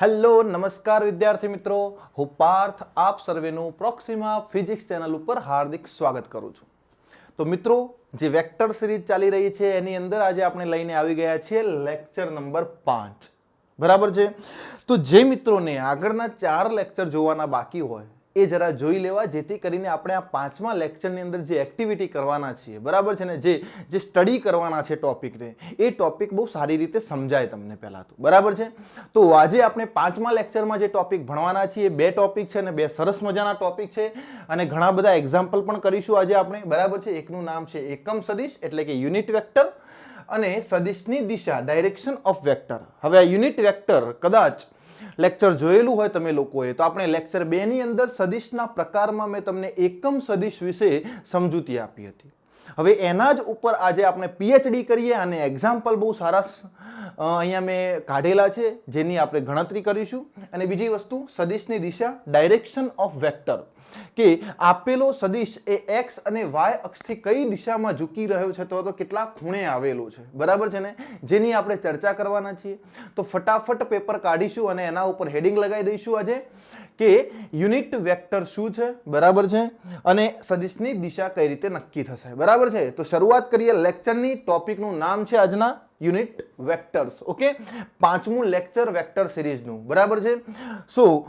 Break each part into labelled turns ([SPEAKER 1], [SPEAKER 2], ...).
[SPEAKER 1] Hello નમસ્કાર વિદ્યાર્થી મિત્રો, હું પાર્થ આપ સર્વેનું પ્રોક્સિમા ફિઝિક્સ ચેનલ ઉપર હાર્દિક સ્વાગત કરું છું. તો મિત્રો, જે વેક્ટર સિરીઝ ચાલી રહી છે એની અંદર આજે આપણે લઈને આવી ગયા છીએ લેક્ચર નંબર 5. બરાબર છે. તો જે મિત્રોને આગળના 4 લેક્ચર જોવાના બાકી હોય એ જરા જોઈ લેવા, જેથી કરીને આપણે આ 5મા લેક્ચરની અંદર જે એક્ટિવિટી કરવાના છીએ, બરાબર છે ને, જે સ્ટડી કરવાના છે ટોપિકને, એ ટોપિક બહુ સારી રીતે સમજાય તમને પહેલા તો. બરાબર છે. તો આજે આપણે 5મા લેક્ચરમાં જે ટોપિક ભણવાના છીએ, 2 ટોપિક છે અને 2 સરસ મજાના ટોપિક છે અને ઘણા બધા એક્ઝામ્પલ પણ કરીશું આજે આપણે. બરાબર છે. એકનું નામ છે એકમ સદિશ એટલે કે યુનિટ વેક્ટર, અને સદિશની દિશા ડાયરેક્શન ઓફ વેક્ટર. હવે આ યુનિટ વેક્ટર કદાચ લેક્ચર જોયેલું હોય તમે લોકોએ, તો આપણે લેક્ચર 2 ની અંદર સદિશના પ્રકારમાં મેં તમને એકમ સદિશ વિશે સમજૂતી આપી હતી. હવે એના જ ઉપર આજે આપણે પીએચડી કરીએ અને એક્ઝામ્પલ બહુ સારા અહીંયા મેં કાઢેલા છે, જેની આપણે ગણતરી કરીશું. અને બીજી વસ્તુ, સદિશની દિશા ડાયરેક્શન ઓફ વેક્ટર, કે આપેલો સદિશ એ એક્સ અને વાય અક્ષથી કઈ દિશામાં ઝૂકી રહ્યો છે, તો કેટલા ખૂણે આવેલો છે. બરાબર છે ને, જેની આપણે ચર્ચા કરવાના છીએ. તો ફટાફટ પેપર કાઢીશું અને એના ઉપર હેડિંગ લગાવી દઈશું આજે કે યુનિટ વેક્ટર શું છે. બરાબર છે. અને સદિશની દિશા કઈ રીતે નક્કી થશે. બરાબર છે. તો શરૂઆત કરીએ લેક્ચરની. ટોપિકનું નામ છે આજના યુનિટ વેક્ટર્સ. ઓકે, 5મું લેક્ચર વેક્ટર સિરીઝનું. બરાબર છે. સો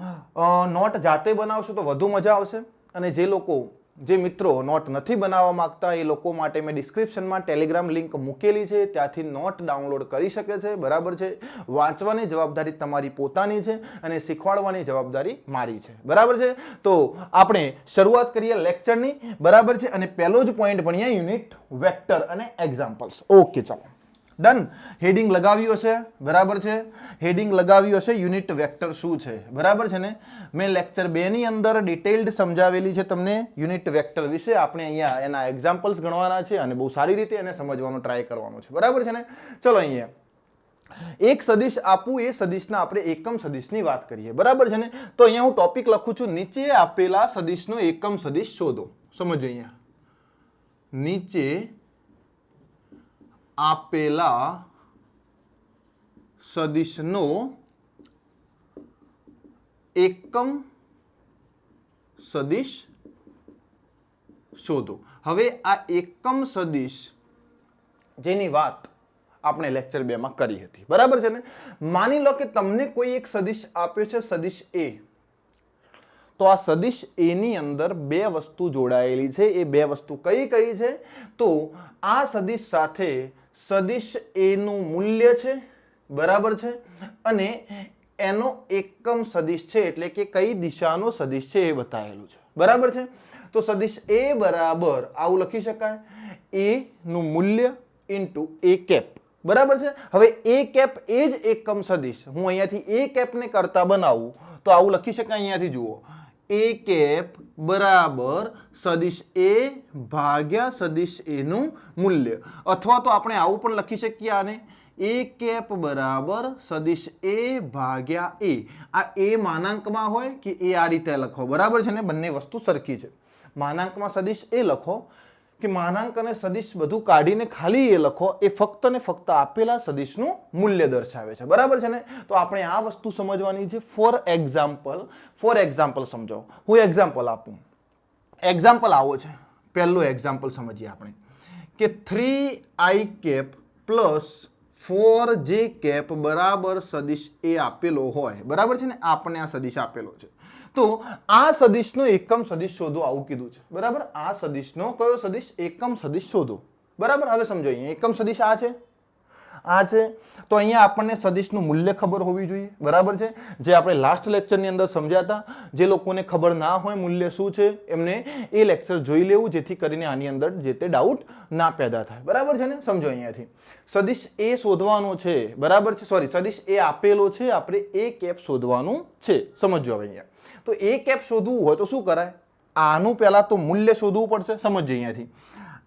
[SPEAKER 1] નોટ જાતે બનાવશો તો વધુ મજા આવશે, અને જે મિત્રો નોટ નથી બનાવવા માંગતા એ લોકો માટે મેં ડિસ્ક્રિપ્શનમાં ટેલિગ્રામ લિંક મૂકેલી છે, ત્યાંથી નોટ ડાઉનલોડ કરી શકે છે. બરાબર છે. વાંચવાની જવાબદારી તમારી પોતાની છે અને શીખવાડવાની જવાબદારી મારી છે. બરાબર છે. તો આપણે શરૂઆત કરીએ લેક્ચરની. બરાબર છે. અને પહેલો જ પોઈન્ટ ભણીએ યુનિટ વેક્ટર અને એક્ઝામ્પલ્સ. ઓકે, ચાલો ડન. હેડિંગ લગાવ્યું હશે. બરાબર છે. હેડિંગ લગાવ્યું હશે યુનિટ વેક્ટર શું છે. બરાબર છે ને. મેં લેક્ચર 2 ની અંદર ડિટેલ્ડ સમજાવેલી છે તમને યુનિટ વેક્ટર વિશે. આપણે અહીંયા એના એક્ઝામ્પલ્સ ગણવાના છે અને બહુ સારી રીતે એને સમજવાનો ટ્રાય કરવાનો છે. બરાબર છે ને. ચલો, અહીંયા એક સદિશ આપું, એ સદિશના આપણે એકમ સદિશની વાત કરીએ. બરાબર છે ને. તો અહીંયા હું ટોપિક લખું છું, નીચે આપેલા સદિશનો એકમ સદિશ શોધો. સમજો, અહીંયા નીચે આપેલા સદિશનો એકમ સદિશ શોધો. હવે આ એકમ સદિશ જેની વાત આપણે લેક્ચર 2 માં કરી હતી. બરાબર છે ને. માની લો કે તમને કોઈ એક સદિશ આપ્યો છે, સદિશ એ. તો આ સદિશ એ ની અંદર 2 વસ્તુ જોડાયેલી છે. એ 2 વસ્તુ કઈ કઈ છે? તો આ સદિશ સાથે સદિશ એ નું મૂલ્ય છે. બરાબર છે. અને એનો એકમ સદિશ છે, એટલે કે કઈ દિશાનો સદિશ છે એ બતાવેલું છે. બરાબર છે. તો સદિશ એ બરાબર આવું લખી શકાય, એ નું મૂલ્ય ઇન્ટુ એ કેપ. બરાબર છે. હવે એ કેપ એ જ એકમ સદિશ હું અહીંયાથી એ કેપને કરતા બનાવું તો આવું લખી શકાય. અહીંયાથી જુઓ, એ કેપ બરાબર સદિશ એ ભાગ્યા સદિશ એ નું મૂલ્ય. અથવા તો આપણે આવું પણ લખી શકીએ આને, એ કેપ બરાબર સદિશ એ ભાગ્યા એ. આ એ માનાંકમાં હોય કે એ આ રીતે લખો. બરાબર છે ને. બંને વસ્તુ સરખી છે. માનાંકમાં સદિશ એ લખો કે માનાંક અને સદિશ બધું કાઢીને ખાલી એ લખો, એ ફક્ત ને ફક્ત આપેલા સદિશનું મૂલ્ય દર્શાવે છે. બરાબર છે ને. તો આપણે આ વસ્તુ સમજવાની છે. ફોર એક્ઝામ્પલ સમજો. હું એક્ઝામ્પલ આપું. એક્ઝામ્પલ આવો છે. પહેલું એક્ઝામ્પલ સમજીએ આપણે કે 3i cap plus 4j cap બરાબર સદિશ એ આપેલો હોય. બરાબર છે ને. આપણે આ સદિશ આપેલો છે. તો આ સદિશનો એકમ સદિશ શોધો આવું કીધું છે. બરાબર. આ સદિશનો કયો સદિશ? એકમ સદિશ શોધો. બરાબર. હવે સમજો, અહીંયા એકમ સદિશ આ છે, આ છે. તો અહીંયા આપણને સદિશનું મૂલ્ય ખબર હોવી જોઈએ. બરાબર છે. જે આપણે લાસ્ટ લેક્ચરની અંદર સમજ્યા હતા. જે લોકોને ખબર ના હોય મૂલ્ય શું છે, એમને એ લેક્ચર જોઈ લેવું, જેથી કરીને આની અંદર જે તે ડાઉટ ના પેદા થાય. બરાબર છે ને. સમજો, અહીંયાથી સદિશ એ શોધવાનો છે. બરાબર છે. સોરી, સદિશ એ આપેલો છે, આપણે એ કેપ શોધવાનું છે. સમજો હવે અહીંયા. તો એ કેપ શોધવું હોય તો શું કરાય? આનું પહેલા તો મૂલ્ય શોધવું પડશે. સમજો, અહીંયાથી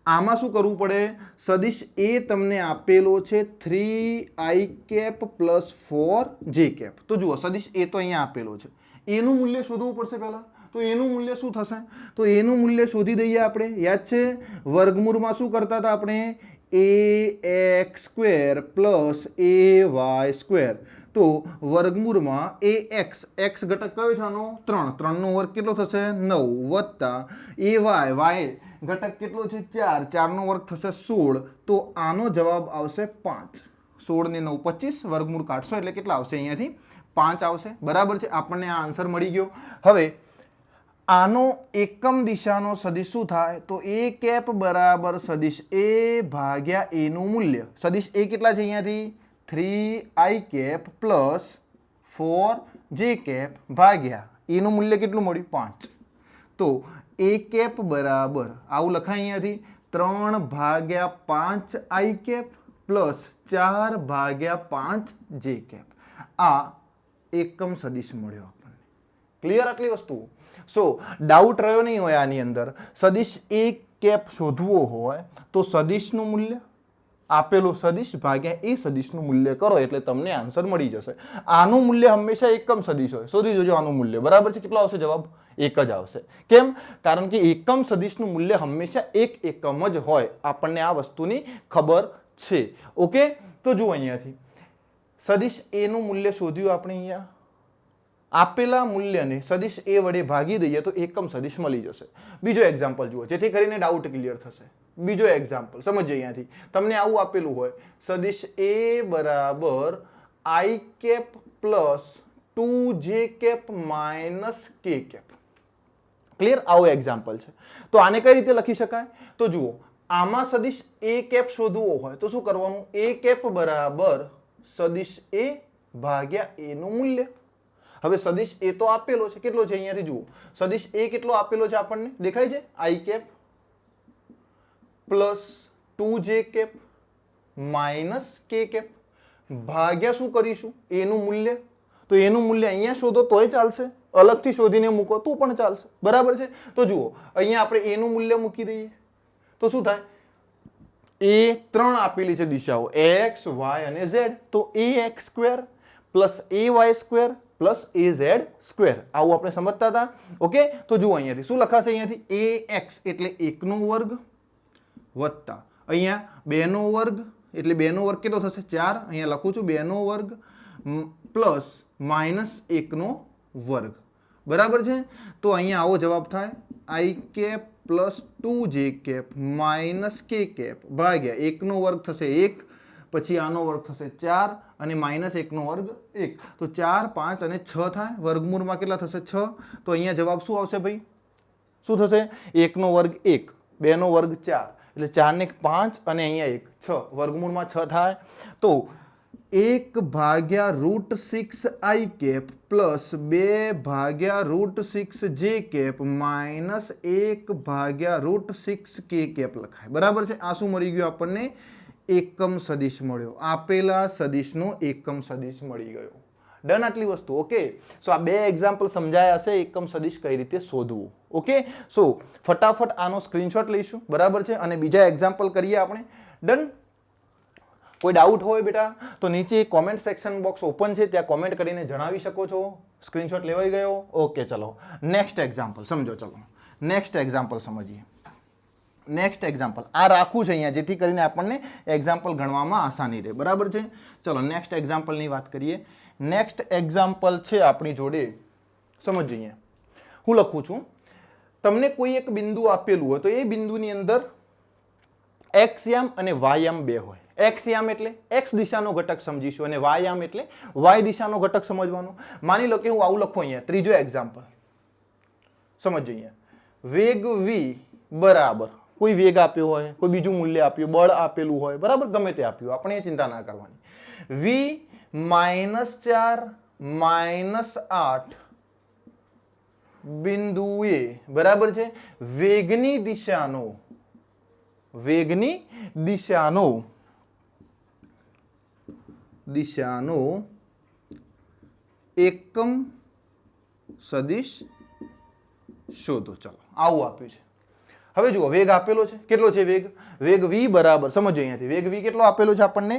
[SPEAKER 1] આમાં શું કરવું પડે? સદિશ એ તમને આપેલો છે 3i cap plus 4j cap. તો જુઓ, સદિશ એ તો અહીંયા આપેલો છે, એનું મૂલ્ય શોધવું પડશે પહેલા. તો એનું મૂલ્ય શું થશે? તો એનું મૂલ્ય શોધી દઈએ આપણે. યાદ છે વર્ગમૂળમાં શું કરતા હતા આપણે? ax² plus ay². તો વર્ગમૂળમાં ax ઘટક કયો છે આનો 3, 3 નો વર્ગ કેટલો થશે 9 વત્તા ay ઘટક કેટલો છે 4, 4 નો વર્ગ થશે 16. તો આનો જવાબ આવશે 5. 16 ને 9 25, વર્ગમૂળ કાઢશો એટલે કેટલા આવશે અહીંયાથી 5 આવશે. બરાબર છે, આપણને આ આન્સર મળી ગયો. હવે આનો એકમ દિશાનો સદિશ શું થાય? તો a કેપ બરાબર સદિશ a ભાગ્યા a નું મૂલ્ય. સદિશ a કેટલા છે અહીંયાથી 3i cap plus 4j cap ભાગ્યા a નું મૂલ્ય કેટલું મળ્યું 5. તો a કેપ બરાબર આવું લખાય અહીંયાથી 3 ભાગ્યા 5i કેપ પ્લસ 4 ભાગ્યા 5j કેપ. આ એકમ સદિશ મળ્યો આપણને. ક્લિયર આટલી વસ્તુ? સો ડાઉટ રહ્યો નહીં હોય આની અંદર. સદિશ a કેપ શોધવો હોય તો સદિશનું મૂલ્ય આપેલું સદિશ ભાગ્યા એ સદિશનું મૂલ્ય કરો એટલે તમને આન્સર મળી જશે. આનું મૂલ્ય હંમેશા એકમ સદિશ હોય. શોધી જોજો આનું મૂલ્ય. બરાબર છે? કેટલો આવશે જવાબ? 1 જ આવશે. કેમ? કારણ કે એકમ સદિશનું મૂલ્ય હંમેશા એક એકમ જ હોય. આપણને આ વસ્તુની ખબર છે. ઓકે, તો જુઓ અહીંયાથી સદિશ a નું મૂલ્ય શોધ્યું આપણે. અહીંયા આપેલા મૂલ્યને સદિશ a વડે ભાગી દઈએ તો એકમ સદિશ મળી જશે. બીજો એક્ઝામ્પલ જુઓ જેથી કરીને ડાઉટ ક્લિયર થશે. બીજો એક્ઝામ્પલ સમજો. અહીંયાથી તમને આવું આપેલું હોય સદિશ a બરાબર i cap plus 2j cap minus k cap. Clear? આવું એક્ઝામ્પલ છે. તો આને કઈ રીતે લખી શકાય? તો જુઓ આમાં સદિશ a કેપ શોધવો હોય તો શું કરવાનું? a કેપ બરાબર સદિશ a ભાગ્યા a નું મૂલ્ય. હવે સદિશ a તો આપેલો છે. કેટલો છે અહીંયાથી જુઓ સદિશ a કેટલો આપેલો છે આપણને દેખાય છે? i cap plus 2j cap minus k cap ભાગ્યા શું કરીશું? a નું મૂલ્ય. તો a નું મૂલ્ય અહીંયા શોધો તોય ચાલશે, અલગથી શોધીને મૂકો તો પણ ચાલશે. બરાબર છે? તો જુઓ અહીંયા આપણે a નું મૂલ્ય મૂકી દઈએ તો શું થાય? a 3 આપેલી છે દિશાઓ x y અને z. તો ax² plus ay² plus az². આવું આપણે સમજતા હતા. ઓકે, તો જુઓ અહીંયાથી શું લખાશે? અહીંયાથી ax એટલે 1 નો વર્ગ વત્તા અહીંયા 2 નો વર્ગ એટલે 2 નો વર્ગ કેટલો થશે 4. અહીંયા લખું છું 2 નો વર્ગ પ્લસ માઇનસ 1 નો વર્ગ. બરાબર છે? તો અહીંયા આવો જવાબ થાય i cap plus 2j cap minus k cap ભાગ્યા 1 નો વર્ગ થશે 1, પછી આનો વર્ગ થશે 4 અને માઇનસ 1 નો વર્ગ 1. તો 4 5 અને 6 થાય. વર્ગમૂળમાં કેટલા થશે 6. તો અહીંયા જવાબ શું આવશે ભાઈ? શું થશે? 1 નો વર્ગ 1, 2 નો વર્ગ 4 એટલે 4 ને 5 અને અહીંયા 1 6. વર્ગમૂળમાં 6 થાય. તો 1 ભાગ્યા √6i કેપ પ્લસ 2 ભાગ્યા √6j કેપ માઇનસ 1 ભાગ્યા √6k કેપ લખાય. બરાબર છે? આ શું મળી ગયું આપણને? એકમ સદિશ મળ્યો. આપેલા સદિશનો એકમ સદિશ મળી ગયો. ડન આટલી વસ્તુ. ઓકે, સો આ 2 એક્ઝામ્પલ સમજાયા હશે એકમ સદિશ કઈ રીતે શોધવું. ઓકે, સો ફટાફટ આનો સ્ક્રીનશોટ લઈશું. બરાબર છે? અને બીજા એક્ઝામ્પલ કરીએ આપણે. ડન? કોઈ ડાઉટ હોય બેટા તો નીચે કોમેન્ટ સેક્શન બોક્સ ઓપન છે, ત્યાં કોમેન્ટ કરીને જણાવી શકો છો. સ્ક્રીનશોટ લેવાઈ ગયો? ઓકે, ચલો નેક્સ્ટ એક્ઝામ્પલ સમજો. ચલો નેક્સ્ટ એક્ઝામ્પલ સમજીએ. નેક્સ્ટ એક્ઝામ્પલ આ રાખવું છે અહીંયા જેથી કરીને આપણને એક્ઝામ્પલ ગણવામાં આસાની રહે. બરાબર છે? ચલો નેક્સ્ટ એક્ઝામ્પલની વાત કરીએ. નેક્સ્ટ એક્ઝામ્પલ છે આપણી જોડે. સમજો અહીંયા હું લખું છું. તમને કોઈ એક બિંદુ આપેલું હોય તો એ બિંદુની અંદર x યામ અને y યામ બે હોય. x યામ એટલે x દિશાનો ઘટક સમજીશું અને y યામ એટલે y દિશાનો ઘટક સમજવાનો. માની લો કે હું આવું લખું અહીંયા. ત્રીજો એક્ઝામ્પલ સમજો અહીંયા. વેગ v બરાબર કોઈ વેગ આપ્યો હોય, કોઈ બીજું મૂલ્ય આપ્યું, બળ આપેલું હોય, બરાબર ગમે તે આપ્યું, આપણે એ ચિંતા ના કરવાની. v -4 -8 બિંદુએ બરાબર છે વેગની દિશાનો એકમ સદિશ શોધો. ચલો આવું આપ્યું છે. હવે જુઓ વેગ આપેલો છે. કેટલો છે વેગ? વેગ v બરાબર સમજો અહીંયાથી વેગ v કેટલો આપેલો છે આપણને?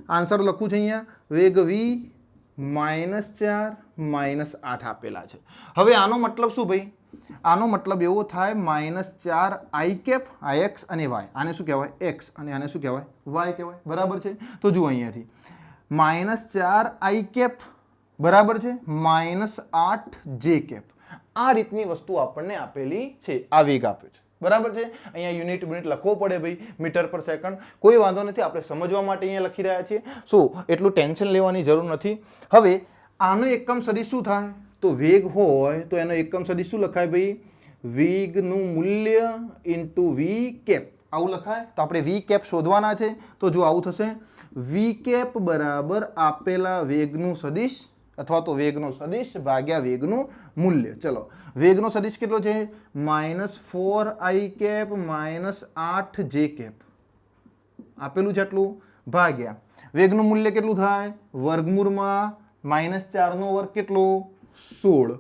[SPEAKER 1] આન્સર લખું છું અહીંયા. વેગ v -4 -8 આપેલા છે. હવે આનો મતલબ શું ભાઈ? આનો મતલબ એવો થાય -4 i કેપ આ x અને y, આને શું કહેવાય x અને આને શું કહેવાય y કહેવાય, બરાબર છે. તો જુઓ અહીંયાથી -4 i કેપ બરાબર છે -8 j કેપ, આ રીતની વસ્તુ આપણને આપેલી છે, આ વેગ આપ્યો છે, બરાબર છે. અહીંયા યુનિટ લખવો પડે ભાઈ, મીટર પર સેકન્ડ, કોઈ વાંધો નથી, આપણે સમજવા માટે અહીંયા લખી રહ્યા છીએ. એટલું ટેન્શન લેવાની જરૂર નથી. હવે આનો એકમ સદિશ શું થાય? તો વેગ હોય તો એનો એકમ સદિશ શું લખાય ભાઈ? વેગનું મૂલ્ય ઇન્ટુ વી કેપ, આવું લખાય. તો આપણે વી કેપ શોધવાના છે. તો જો આવું થશે, વી કેપ બરાબર આપેલા વેગનું સદિશ અથવા તો વેગનો સદિશ ભાગ્યા વેગનું મૂલ્ય. ચલો, વેગનો સદિશ કેટલો છે? -4 i કેપ -8 j કેપ આપેલું છે એટલું, ભાગ્યા વેગનું મૂલ્ય કેટલું થાય? વર્ગમૂળમાં -4 નો વર્ગ કેટલો? 16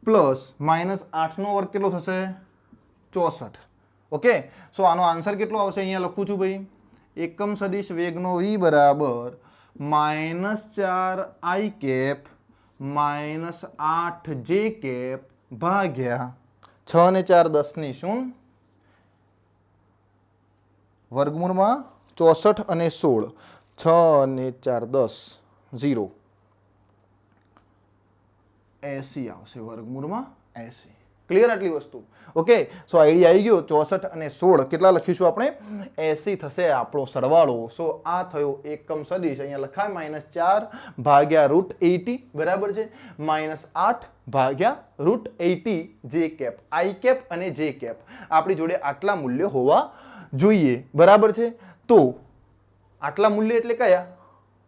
[SPEAKER 1] પ્લસ -8 નો વર્ગ કેટલો થશે? 64. ઓકે, સો આનો આન્સર કેટલો આવશે? અહીંયા લખું છું ભાઈ, એકમ સદિશ વેગનો v બરાબર -4 i કેપ -8 j કેપ ભાગ્યા 6 ને 4 10 ની શૂન્ય, વર્ગમૂળમાં 64 અને 16, 6 ને 4 10 0, 80 આવશે, વર્ગમૂળમાં 80. ક્લિયર આટલી વસ્તુ? ઓકે, સો આઈડિયા આવી ગયો. 64 અને 16 કેટલા લખીશું આપણે? 80 થશે આપણો સરવાળો. સો આ થયો એકમ સદિશ. અહીંયા લખાય -4 ભાગ્યા √80, બરાબર છે, -8 ભાગ્યા √80 j કેપ, i કેપ અને j કેપ આપણી જોડે આટલા મૂલ્ય હોવા જોઈએ, બરાબર છે. તો આટલા મૂલ્ય એટલે કયા?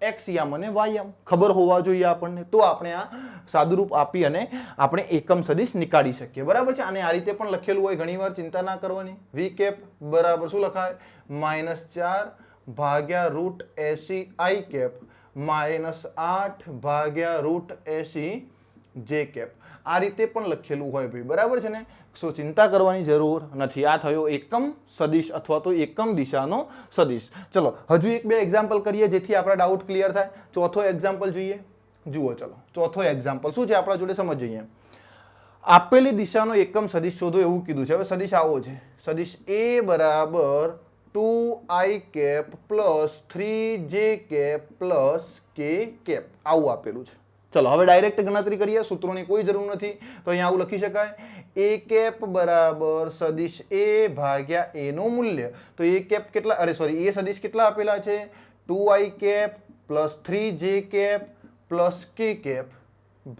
[SPEAKER 1] x યામ અને y યામ ખબર હોવા જોઈએ આપણને, તો આપણે આ સાદુરૂપ આપી અને આપણે એકમ સદિશ નીકાળી શકીએ, બરાબર છે. આને આ રીતે પણ લખેલું હોય, ઘણીવાર ચિંતા ના કરવાની. v કેપ બરાબર શું લખાય? -4 ભાગ્યા √80 i કેપ -8 ભાગ્યા √80 j કેપ, આ રીતે પણ લખેલું હોય ભાઈ, બરાબર છે ને. સો ચિંતા કરવાની જરૂર નથી. આ થયો એકમ સદિશ અથવા તો એકમ દિશાનો સદિશ. ચલો હજુ 1-2 એક્ઝામ્પલ કરીએ જેથી આપણા ડાઉટ ક્લિયર થાય. ચોથો એક્ઝામ્પલ જોઈએ. જુઓ, ચલો ચોથો એક્ઝામ્પલ શું છે આપણા જોડે સમજીએ. આપેલી દિશાનો એકમ સદિશ શોધો એવું કીધું છે. હવે સદિશ આવો છે, સદિશ a બરાબર 2i cap plus 3j cap plus k cap આવું આપેલું છે. ચલો હવે ડાયરેક્ટ ગણતરી કરીએ, સૂત્રોની કોઈ જરૂર નથી. તો અહીંયા આવું લખી શકાય, a કેપ બરાબર સદિશ a ભાગ્યા a નું મૂલ્ય. તો a કેપ કેટલા, અરે સોરી, a સદિશ કેટલા આપેલા છે? 2i cap plus 3j cap plus k cap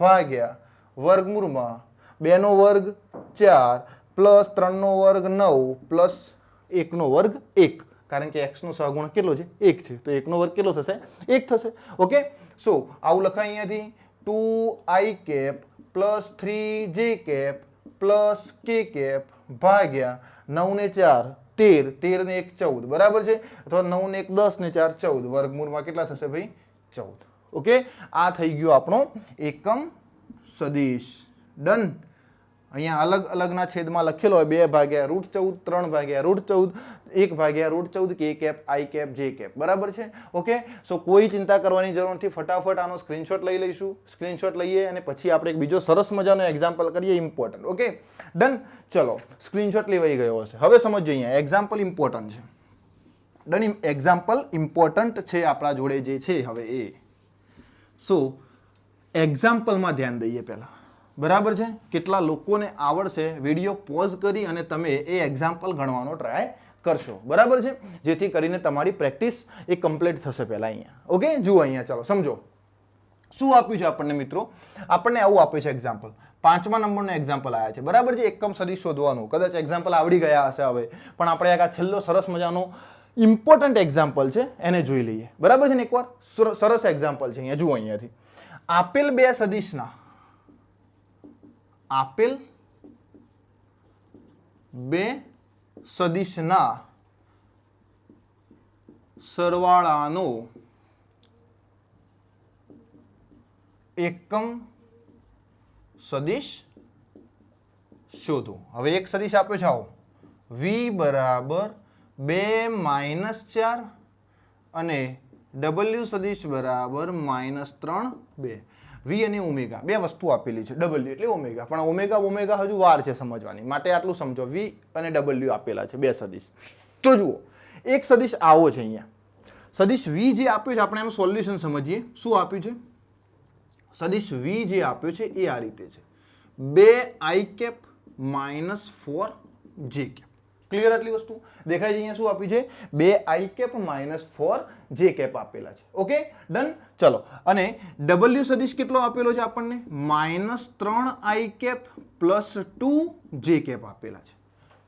[SPEAKER 1] ભાગ્યા વર્ગમૂળમાં 2 નો વર્ગ 4 પ્લસ 3 નો વર્ગ 9 પ્લસ 1 નો વર્ગ 1, કારણ કે x નો સહગુણક કેટલો છે? 1 છે. તો 1 નો વર્ગ કેટલો થશે? 1 થશે. ઓકે, સો આવું લખાય અહીંયાથી 2i cap plus 3j cap plus k cap ભાગ્યા 9 ને 4 13, 13 ને 1 14, બરાબર છે. અથવા 9 ને 1 10 ને 4 14, વર્ગમૂળમાં કેટલા થશે ભાઈ? 14. ઓકે, આ થઈ ગયો આપણો એકમ સદિશ. ડન. અહીંયા અલગ અલગના છેદમાં લખેલો હોય 2 ભાગ્યા √14, 3 ભાગ્યા √14, 1 ભાગ્યા √14 k cap i cap j cap, બરાબર છે. ઓકે, સો કોઈ ચિંતા કરવાની જરૂર નથી. ફટાફટ આનો સ્ક્રીનશોટ લઈ લઈશું. સ્ક્રીનશોટ લઈએ અને પછી આપણે એક બીજો સરસ મજાનો એક્ઝામ્પલ કરીએ, ઇમ્પોર્ટન્ટ. Okay, done. ચલો સ્ક્રીનશોટ લેવાઈ ગયો હશે. હવે સમજો, અહીંયા એક્ઝામ્પલ ઇમ્પોર્ટન્ટ છે. ડન. એક્ઝામ્પલ ઇમ્પોર્ટન્ટ છે આપણા જોડે જે છે હવે એ. સો એક્ઝામ્પલમાં ધ્યાન દઈએ પહેલા, બરાબર છે. કેટલા લોકોને આવડશે વિડીયો પોઝ કરી અને તમે એ એક્ઝામ્પલ ગણવાનો ટ્રાય કરશો, બરાબર છે, જેથી કરીને તમારી પ્રેક્ટિસ એ કમ્પ્લીટ થશે પહેલા અહીંયા. ઓકે, જુઓ અહીંયા, ચાલો સમજો શું આપ્યું છે આપણને મિત્રો. આપણને આવું આપ્યું છે એક્ઝામ્પલ. 5મા નંબરનો એક્ઝામ્પલ આવ્યા છે, બરાબર છે. એકમ સદિશ શોધવાનું. કદાચ એક્ઝામ્પલ આવડી ગયા હશે હવે, પણ આપણે આ છેલ્લો સરસ મજાનો ઇમ્પોર્ટન્ટ એક્ઝામ્પલ છે એને જોઈ લઈએ, બરાબર છે ને. એકવાર સરસ એક્ઝામ્પલ છે અહીંયા. જુઓ અહીંયાથી, આપેલ બે સદિશના સરવાળાનો એકમ સદિશ શોધો. હવે એક સદિશ આપ્યો છે આવો, v બરાબર 2 - 4 અને w સદિશ બરાબર -3 2. વી અને ઓમેગા બે વસ્તુ આપેલી છે, ડબલ્યુ એટલે ઓમેગા, પણ ઓમેગા ઓમેગા હજુ વાર છે સમજવાની, માટે આટલું સમજો, વી અને ડબલ્યુ આપેલા છે બે સદિશ. તો જુઓ એક સદિશ આવો છે અહીંયા, સદિશ વી જે આપ્યું છે આપણે એનું સોલ્યુશન સમજીએ. શું આપ્યું છે? સદિશ વી જે આપ્યો છે એ આ રીતે છે, 2i cap minus 4j cap. Clear? આટલી વસ્તુ દેખાય છે અહીંયા. શું આપ્યું છે? 2i cap minus 4j cap આપેલા છે. Okay done. ચલો, અને ડબલ્યુ સદિશ કેટલો આપેલો છે આપણને? Minus 3i cap plus 2j cap આપેલા છે.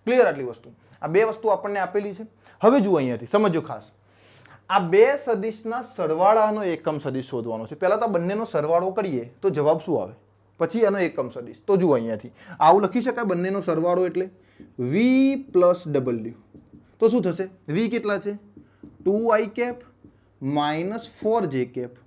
[SPEAKER 1] ક્લિયર? આટલી વસ્તુ, આ બે વસ્તુ આપણને આપેલી છે. હવે જુઓ અહીંયાથી સમજો ખાસ, આ બે સદિશના સરવાળાનો એકમ સદિશ શોધવાનો છે. પહેલા તો બંનેનો સરવાળો કરીએ તો જવાબ શું આવે, પછી એનો એકમ સદિશ. તો જુઓ અહીંયાથી આવું લખી શકાય, બંનેનો સરવાળો એટલે v પ્લસ ડબલ્યુ. તો શું થશે? v કેટલા છે? 2i cap minus 4j cap,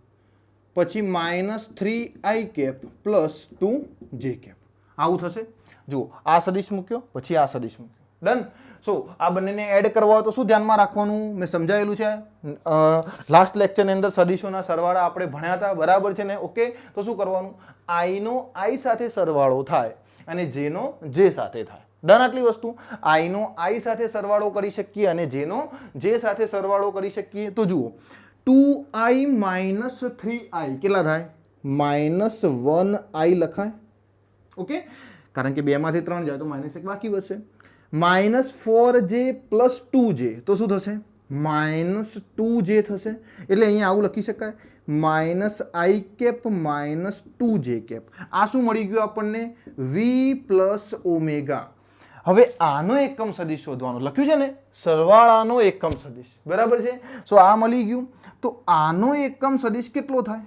[SPEAKER 1] પછી minus 3i cap plus 2j cap. આવું થશે. જુઓ આ સદિશ મૂક્યો, પછી આ સદિશ મૂક્યો. ડન. સો આ બંનેને એડ કરવા હોય તો શું ધ્યાનમાં રાખવાનું? મેં સમજાયેલું છે લાસ્ટ લેક્ચરની અંદર, સદિશોના સરવાળા આપણે ભણ્યા હતા, બરાબર છે ને? ઓકે. તો શું કરવાનું? આઈ નો આઈ સાથે સરવાળો થાય અને જે નો જે સાથે થાય. ડન. આટલી વસ્તુ. આઈ નો આઈ સાથે સરવાળો કરી શકીએ અને જે નો જે સાથે સરવાળો કરી શકીએ. તો જુઓ 2i માઇનસ 3i કેટલા થાય? માઇનસ 1i લખાય. ઓકે, કારણ કે 2 માંથી 3 જાય તો માઇનસ 1 બાકી વધશે. માઇનસ 4j પ્લસ 2j તો શું થશે? માઇનસ 2j થશે. એટલે અહીંયા આવું લખી શકાય, minus i cap minus 2j cap. આ શું મળી ગયું આપણને? v plus omega. હવે આનો એકમ સદિશ શોધવાનો લખ્યું છે ને, સરવાળાનો એકમ સદિશ, બરાબર છે? સો આ મળી ગયું. તો આનો એકમ સદિશ કેટલો થાય?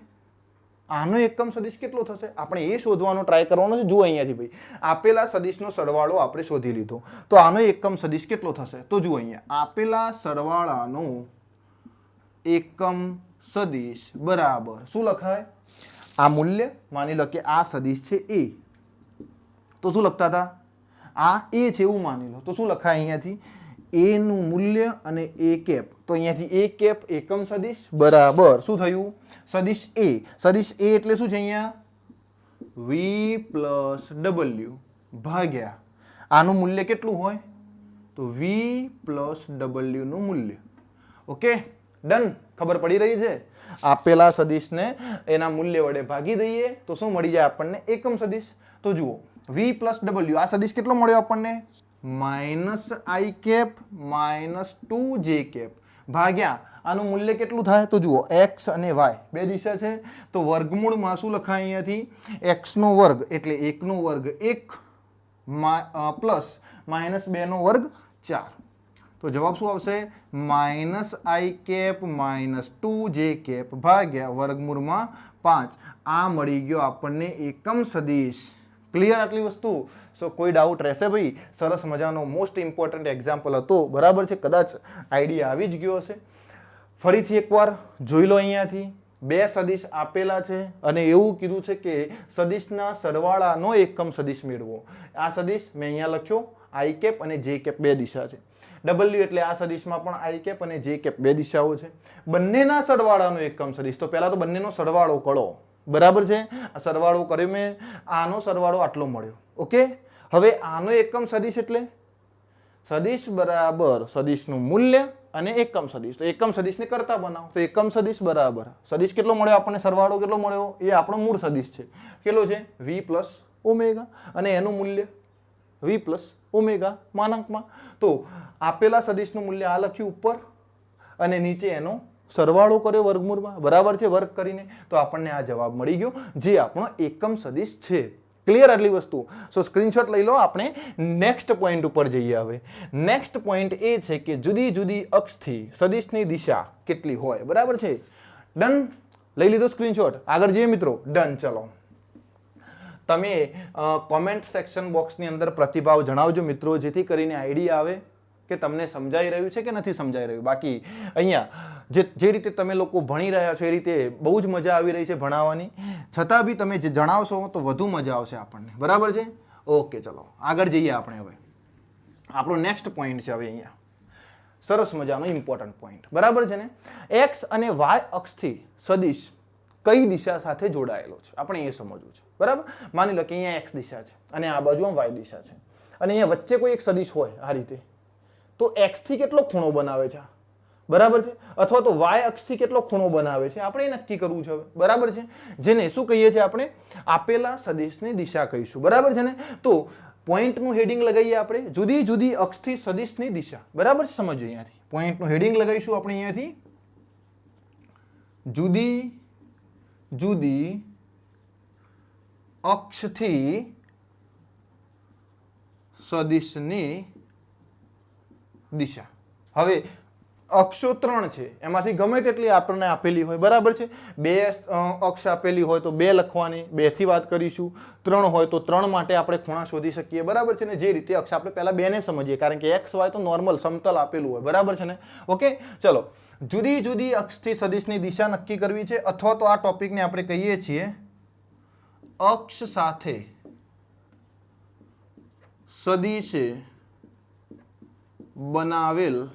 [SPEAKER 1] આનો એકમ સદિશ કેટલો થશે? આપણે એ શોધવાનો ટ્રાય કરવાનો છે. જુઓ અહીંયાથી ભાઈ, આપેલા સદિશનો સરવાળો આપણે શોધી લીધો, તો આનો એકમ સદિશ કેટલો થશે? તો જુઓ અહીંયા, આપેલા સરવાળાનો એકમ સદિશ બરાબર શું લખાય? આ મૂલ્ય માની લો કે આ સદિશ છે એ, તો શું લખતા હતા? આ એ છે એવું માની લો, તો શું લખાય અહીંયાથી? એ નું મૂલ્ય અને એ કેપ. તો અહીંયાથી એ કેપ એકમ સદિશ બરાબર શું થયું? સદિશ એ. સદિશ એ એટલે શું છે અહીંયા? v પ્લસ ડબલ્યુ ભાગ્યા આનું મૂલ્ય કેટલું હોય? તો v પ્લસ ડબલ્યુ નું મૂલ્ય. Okay done. ખબર પડી રહી છે? આપેલા સદિશને એના મૂલ્ય વડે ભાગી દઈએ તો શું મળી જાય આપણને? એકમ સદિશ. તો જુઓ v પ્લસ ડબલ્યુ, આ સદિશ કેટલો મળ્યો આપણને? Minus i cap minus 2j cap ભાગ્યા આનું મૂલ્ય કેટલું થાય? તો જુઓ x અને y બે દિશા છે, તો વર્ગમૂળમાં શું લખાય અહીંયાથી? x નો વર્ગ એટલે 1 નો વર્ગ 1 પ્લસ માઇનસ 2 નો વર્ગ 4. તો જવાબ શું આવશે? Minus i cap minus 2j cap ભાગ્યા વર્ગમૂળમાં 5. આ મળી ગયો આપણને એકમ સદિશ. ક્લિયર? આટલી વસ્તુ. સો કોઈ ડાઉટ રહેશે ભાઈ? સરસ મજાનો મોસ્ટ ઇમ્પોર્ટન્ટ એક્ઝામ્પલ હતો, બરાબર છે? કદાચ આઈડિયા આવી જ ગયો હશે. ફરીથી એકવાર જોઈ લો, અહીંયાથી બે સદિશ આપેલા છે અને એવું કીધું છે કે સદિશના સરવાળાનો એકમ સદિશ મેળવો. આ સદિશ મેં અહીંયા લખ્યો, આઈ કેપ અને જે કેપ બે દિશા છે. ડબલ્યુ એટલે આ સદિશમાં પણ આઈ કેપ અને જે કેપ બે દિશાઓ છે. બંનેના સરવાળાનો એકમ સદિશ. તો પહેલા તો બંનેનો સરવાળો કરો, બરાબર છે? આ સરવાળો કર્યો મેં, આનો સરવાળો આટલો મળ્યો. ઓકે, હવે આનો એકમ સદિશ એટલે સદિશ બરાબર સદિશનું મૂલ્ય અને એકમ સદિશ. તો એકમ સદિશને કરતા બનાવો, તો એકમ સદિશ બરાબર સદિશ કેટલો મળ્યો આપણને? સરવાળો કેટલો મળ્યો? એ આપણો મૂળ સદિશ છે. કેટલો છે? v પ્લસ ઓમેગા, અને એનું મૂલ્ય v પ્લસ ઓમેગા માનાંકમાં. તો આપેલા સદિશનું મૂલ્ય આ લખ્યું ઉપર અને નીચે એનો સરવાળો કર્યો વર્ગમૂળમાં, બરાબર છે? વર્ગ કરીને તો આપણને આ જવાબ મળી ગયો, જે આપણો એકમ સદિશ છે. ક્લિયર? આટલી વસ્તુ. સો સ્ક્રીનશોટ લઈ લો. આપણે નેક્સ્ટ પોઈન્ટ ઉપર જઈએ. હવે નેક્સ્ટ પોઈન્ટ એ છે કે જુદી જુદી અક્ષથી સદિશની દિશા કેટલી હોય, બરાબર છે? ડન. લઈ લીધો સ્ક્રીનશોટ? આગળ જઈએ મિત્રો. ડન. ચલો, તમે કોમેન્ટ સેક્શન બોક્સની અંદર પ્રતિભાવ જણાવજો મિત્રો, જેથી કરીને આઈડિયા આવે કે તમને સમજાઈ રહ્યું છે કે નથી સમજાઈ રહ્યું. બાકી અહીંયા જે રીતે તમે લોકો ભણી રહ્યા છો એ રીતે બહુ જ મજા આવી રહી છે ભણાવવાની, છતાં બી તમે જે જણાવશો તો વધુ મજા આવશે આપણને, બરાબર છે? ઓકે, ચલો આગળ જઈએ આપણે. હવે આપણો નેક્સ્ટ પોઈન્ટ છે હવે અહીંયા સરસ મજાનો ઇમ્પોર્ટન્ટ પોઈન્ટ, બરાબર છે ને? એક્સ અને વાય અક્ષથી સદિશ કઈ દિશા સાથે જોડાયેલો છે આપણે એ સમજવું છે, બરાબર. માની લો કે અહીંયા એક્સ દિશા છે અને આ બાજુ આમ વાય દિશા છે અને અહીંયા વચ્ચે કોઈ એક સદિશ હોય આ રીતે, તો એક્સ થી કેટલો ખૂણો બનાવે છે, બરાબર છે, અથવા તો વાય અક્ષથી કેટલો ખૂણો બનાવે છે આપણે એ નક્કી કરવું છે હવે, બરાબર છે. જેને શું કહીએ છીએ આપણે, આપેલા સદિશની દિશા કહીશું, બરાબર છે ને. તો પોઈન્ટનું હેડિંગ લગાવીએ આપણે, જુદી જુદી અક્ષથી સદિશની દિશા, બરાબર છે. સમજો અહીંયાથી પોઈન્ટનું હેડિંગ લગાવીશું આપણે અહીંયાથી, જુદી જુદી અક્ષથી સદિશની દિશા. હવે અક્ષો 3 છે, એમાંથી ગમે તેટલી આપણને આપેલી હોય, બરાબર છે. 2 અક્ષ આપેલી હોય તો 2 લખવાની, 2 થી વાત કરીશું. 3 હોય તો 3 માટે આપણે ખૂણા શોધી શકીએ, બરાબર છે ને. જે રીતે અક્ષ આપણે પહેલા 2 ને સમજીએ, કારણ કે એક્સ વાય તો નોર્મલ સમતલ આપેલું હોય, બરાબર છે ને. ઓકે, ચલો. જુદી જુદી અક્ષથી સદિશની દિશા નક્કી કરવી છે, અથવા તો આ ટોપિકને આપણે કહીએ છીએ અક્ષ સાથે સદિશે બનાવેલ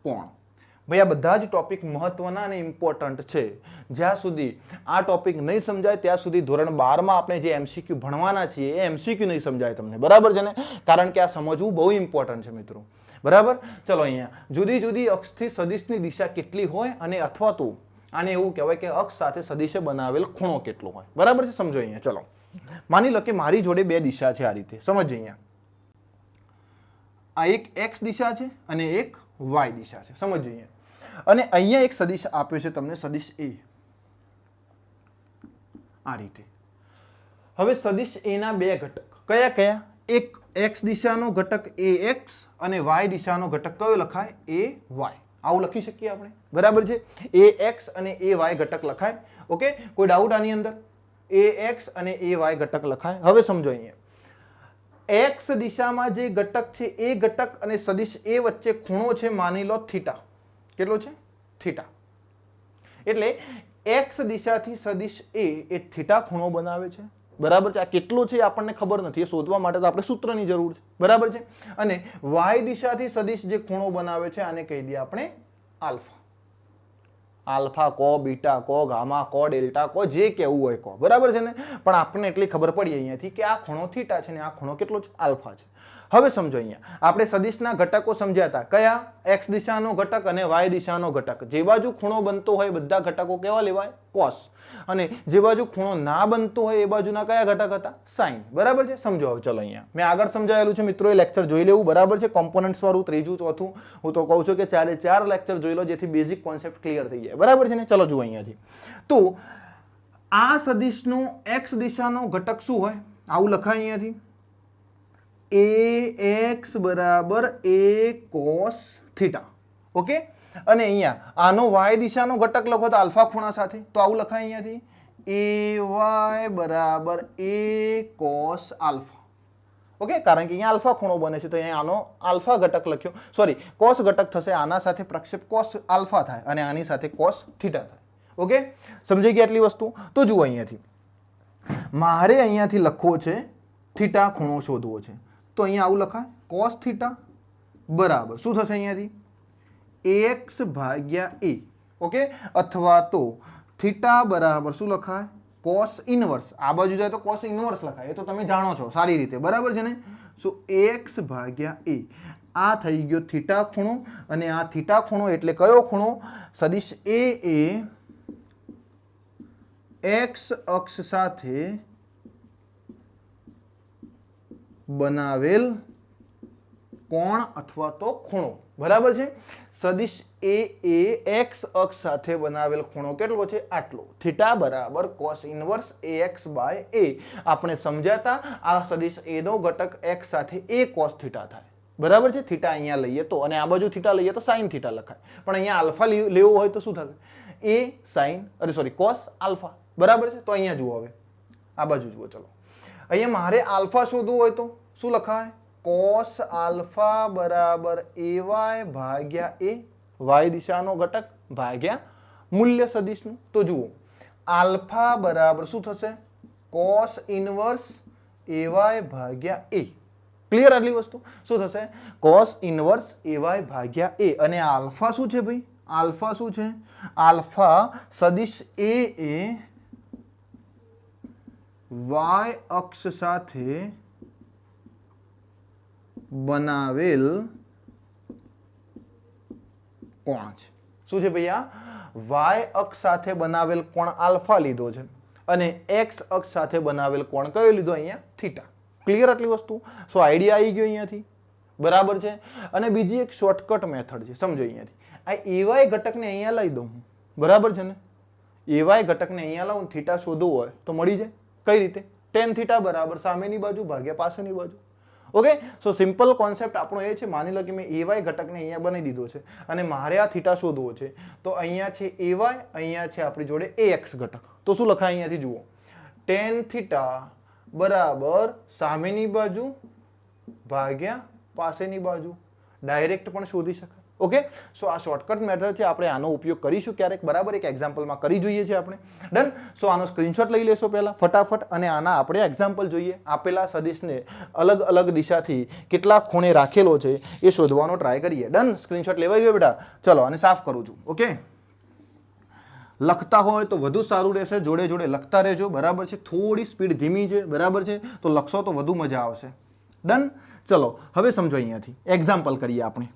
[SPEAKER 1] કોણ. ભાઈ આ બધા જ ટોપિક મહત્વના અને ઇમ્પોર્ટન્ટ છે. જ્યાં સુધી આ ટોપિક નહીં સમજાય ત્યાં સુધી ધોરણ 12 માં આપણે જે એમસીક્યુ ભણવાના છીએ એ એમસીક્યુ નહીં સમજાય તમને, બરાબર છે ને. કારણ કે આ સમજવું બહુ ઇમ્પોર્ટન્ટ છે મિત્રો, બરાબર. ચલો અહીંયા જુદી જુદી અક્ષથી સદિશની દિશા કેટલી હોય અને અથવા તો આને એવું કહેવાય કે અક્ષ સાથે સદિશે બનાવેલ ખૂણો કેટલો હોય, બરાબર છે. સમજો અહીંયા. ચલો માની લો કે મારી જોડે 2 દિશા છે આ રીતે, સમજો અહીંયા. આ એક એક્સ દિશા છે અને એક વાય દિશા છે, સમજો અહીંયા. અને અહીંયા એક સદિશ આપ્યો છે તમને, સદિશ એ, આ રીતે. હવે સદિશ એ ના 2 ઘટક કયા કયા, એક એક્સ દિશાનો ઘટક એ એક્સ અને વાય દિશાનો ઘટક કયો લખાય, એ વાય. આવું લખી શકીએ આપણે, બરાબર છે. એ એક્સ અને એ વાય ઘટક લખાય. ઓકે, કોઈ ડાઉટ આની અંદર? એ એક્સ અને એ વાય ઘટક લખાય. હવે સમજો અહીંયા, એક્સ દિશામાં જે ઘટક છે એ ઘટક અને સદિશ એ વચ્ચે ખૂણો છે, માની લો થીટા. કેટલો છે? થીટા. એટલે એક્સ દિશાથી સદિશ એ થીટા ખૂણો બનાવે છે, બરાબર છે. આ કેટલો છે આપણને ખબર નથી, એ શોધવા માટે તો આપણે સૂત્રની જરૂર છે, બરાબર છે. અને વાય દિશાથી સદિશ જે ખૂણો બનાવે છે આને કહી દઈએ આપણે આલ્ફા. આલ્ફા કો, બીટા કો, ગામા કો, ડેલ્ટા કો, જે કેવું હોય કો, બરાબર છે ને. પણ આપણને એટલી ખબર પડી અહીંયાથી કે આ ખૂણો થીટા છે ને આ ખૂણો કેટલો છે, આલ્ફા છે. હવે સમજો અહીંયા આપણે સદિશના ઘટકો સમજ્યા હતા, કયા? એક્સ દિશાનો ઘટક અને વાય દિશાનો ઘટક. જે બાજુ ખૂણો બનતો હોય બધા ઘટકો કેવા લેવાય? કોસ. અને જે બાજુ ખૂણો ના બનતો હોય એ બાજુના કયા ઘટક હતા? સાઇન, બરાબર છે. સમજો હવે ચલો અહીંયા મેં આગળ સમજાયેલું છે મિત્રો, એ લેક્ચર જોઈ લેવું, બરાબર છે. કોમ્પોનન્ટ્સ વાળું 3જું 4થું હું તો કહું છું કે 4 લેક્ચર જોઈ લો, જેથી બેઝિક કોન્સેપ્ટ ક્લિયર થઈ જાય, બરાબર છે ને. ચલો જુઓ અહીંયાથી. તો આ સદિશનો એક્સ દિશાનો ઘટક શું હોય? આવું લખાય અહીંયાથી, એ એક્સ બરાબર એ કોસ થીટા. ઓકે, અને અહીંયા આનો વાય દિશાનો ઘટક લખો તો આલ્ફા ખૂણા સાથે, તો આવું લખાય અહીંયાથી, એ વાય બરાબર એ કોસ આલ્ફા. ઓકે, કારણ કે અહીંયા આલ્ફા ખૂણો બને છે તો અહીંયા આનો આલ્ફા ઘટક લખ્યો, સોરી કોસ ઘટક થશે, આના સાથે પ્રક્ષેપ કોસ આલ્ફા થાય અને આની સાથે કોસ થીટા થાય. ઓકે, સમજાઈ ગઈ આટલી વસ્તુ? તો જુઓ અહીંયાથી મારે અહીંયાથી લખવો છે થીટા ખૂણો શોધવો છે, તો અહીંયા આવું લખાય કોસ થીટા બરાબર શું થશે અહીંયાથી? એક્સ ભાગ્યા એ. ઓકે, અથવા તો થીટા બરાબર શું લખાય? Cos inverse. આ બાજુ જાય તો કોસ ઇનવર્સ લખાય, એ તો તમે જાણો છો સારી રીતે, બરાબર છે ને. સો એક્સ ભાગ્યા એ. આ થઈ ગયો થીટા ખૂણો અને આ થીટા ખૂણો એટલે કયો ખૂણો? સદિશ એ એક્સ અક્ષ સાથે બનાવેલ કોણ અથવા તો ખૂણો, બરાબર છે. સદિશ એ એક્સ અક્ષ સાથે બનાવેલ ખૂણો કેટલો છે? આટલો. થીટા બરાબર cos inverse ax by a. આપણે સમજાતા આ સદિશ a નો ઘટક x સાથે a કોસ થીટા થાય, બરાબર છે. થીટા અહીંયા લઈએ તો, અને આ બાજુ થીટા લઈએ તો સાઇન થીટા લખાય, પણ અહીંયા આલ્ફા લેવું હોય તો શું થશે? a સાઇન કોસ આલ્ફા, બરાબર છે. તો અહીંયા જુઓ, હવે આ બાજુ જુઓ. ચલો અહીંયા મારે આલ્ફા શોધવું હોય તો શું લખાય? કોસ આલ્ફા બરાબર ay ભાગ્યા a, વાય દિશાનો ઘટક ભાગ્યા મૂલ્ય સદિશનું. તો જુઓ આલ્ફા બરાબર શું થશે? કોસ ઇનવર્સ ay ભાગ્યા a. ક્લિયર આટલી વસ્તુ? શું થશે? કોસ ઇનવર્સ ay ભાગ્યા a. અને આલ્ફા શું છે ભાઈ? આલ્ફા શું છે? આલ્ફા સદિશ એ વાય અક્ષ સાથે બનાવેલ કોણ છે. શું છે ભૈયા? વાય અક્ષ સાથે બનાવેલ કોણ આલ્ફા લીધો છે અને એક્સ અક્ષ સાથે બનાવેલ કોણ કયો લીધો? અહીંયા થીટા. ક્લિયર આટલી વસ્તુ? સો આઈડિયા આવી ગયો અહીંયાથી, બરાબર છે. અને બીજી એક શોર્ટકટ મેથડ છે, સમજો અહીંયાથી. આ એવાય ઘટકને અહીંયા લઈ દઉં, બરાબર છે ને? એવાય ઘટકને અહીંયા લાવું, થીટા શોધવું હોય તો મળી જાય. કઈ રીતે? ટેન થીટા બરાબર સામેની બાજુ ભાગ્યા પાછળની બાજુ. ઓકે, સો સિમ્પલ કોન્સેપ્ટ આપણો એ છે. માની લો કે મેં એવાય ઘટકને અહીંયા બનાવી દીધો છે અને મારે આ થીટા શોધવો છે, તો અહીંયા છે એવાય, અહીંયા છે આપણી જોડે એક્સ ઘટક. તો શું લખાય અહીંયાથી જુઓ? ટેન થીટા બરાબર સામેની બાજુ ભાગ્યા પાસેની બાજુ. ડાયરેક્ટ પણ શોધી શકાય. ઓકે, સો આ શોર્ટકટ મેથડ છે, આપણે આનો ઉપયોગ કરીશું ક્યારેક, બરાબર? એક એક્ઝામ્પલમાં કરી જોઈએ છે આપણે. ડન. સો આનો સ્ક્રીનશોટ લઈ લેશો પહેલા ફટાફટ, અને આના આપણે એક્ઝામ્પલ જોઈએ. આપેલા સદિશને અલગ અલગ દિશાથી કેટલા ખૂણે રાખેલો છે એ શોધવાનો ટ્રાય કરીએ. ડન. સ્ક્રીનશોટ લેવાઈ ગયો બેટા? ચલો આને સાફ કરું છું. ઓકે, લખતા હોય તો વધુ સારું રહેશે, જોડે જોડે લખતા રહેજો, બરાબર છે? થોડી સ્પીડ ધીમી છે, બરાબર છે? તો લખશો તો વધુ મજા આવશે. ડન. ચલો હવે સમજો અહીંયાથી એક્ઝામ્પલ કરીએ આપણે.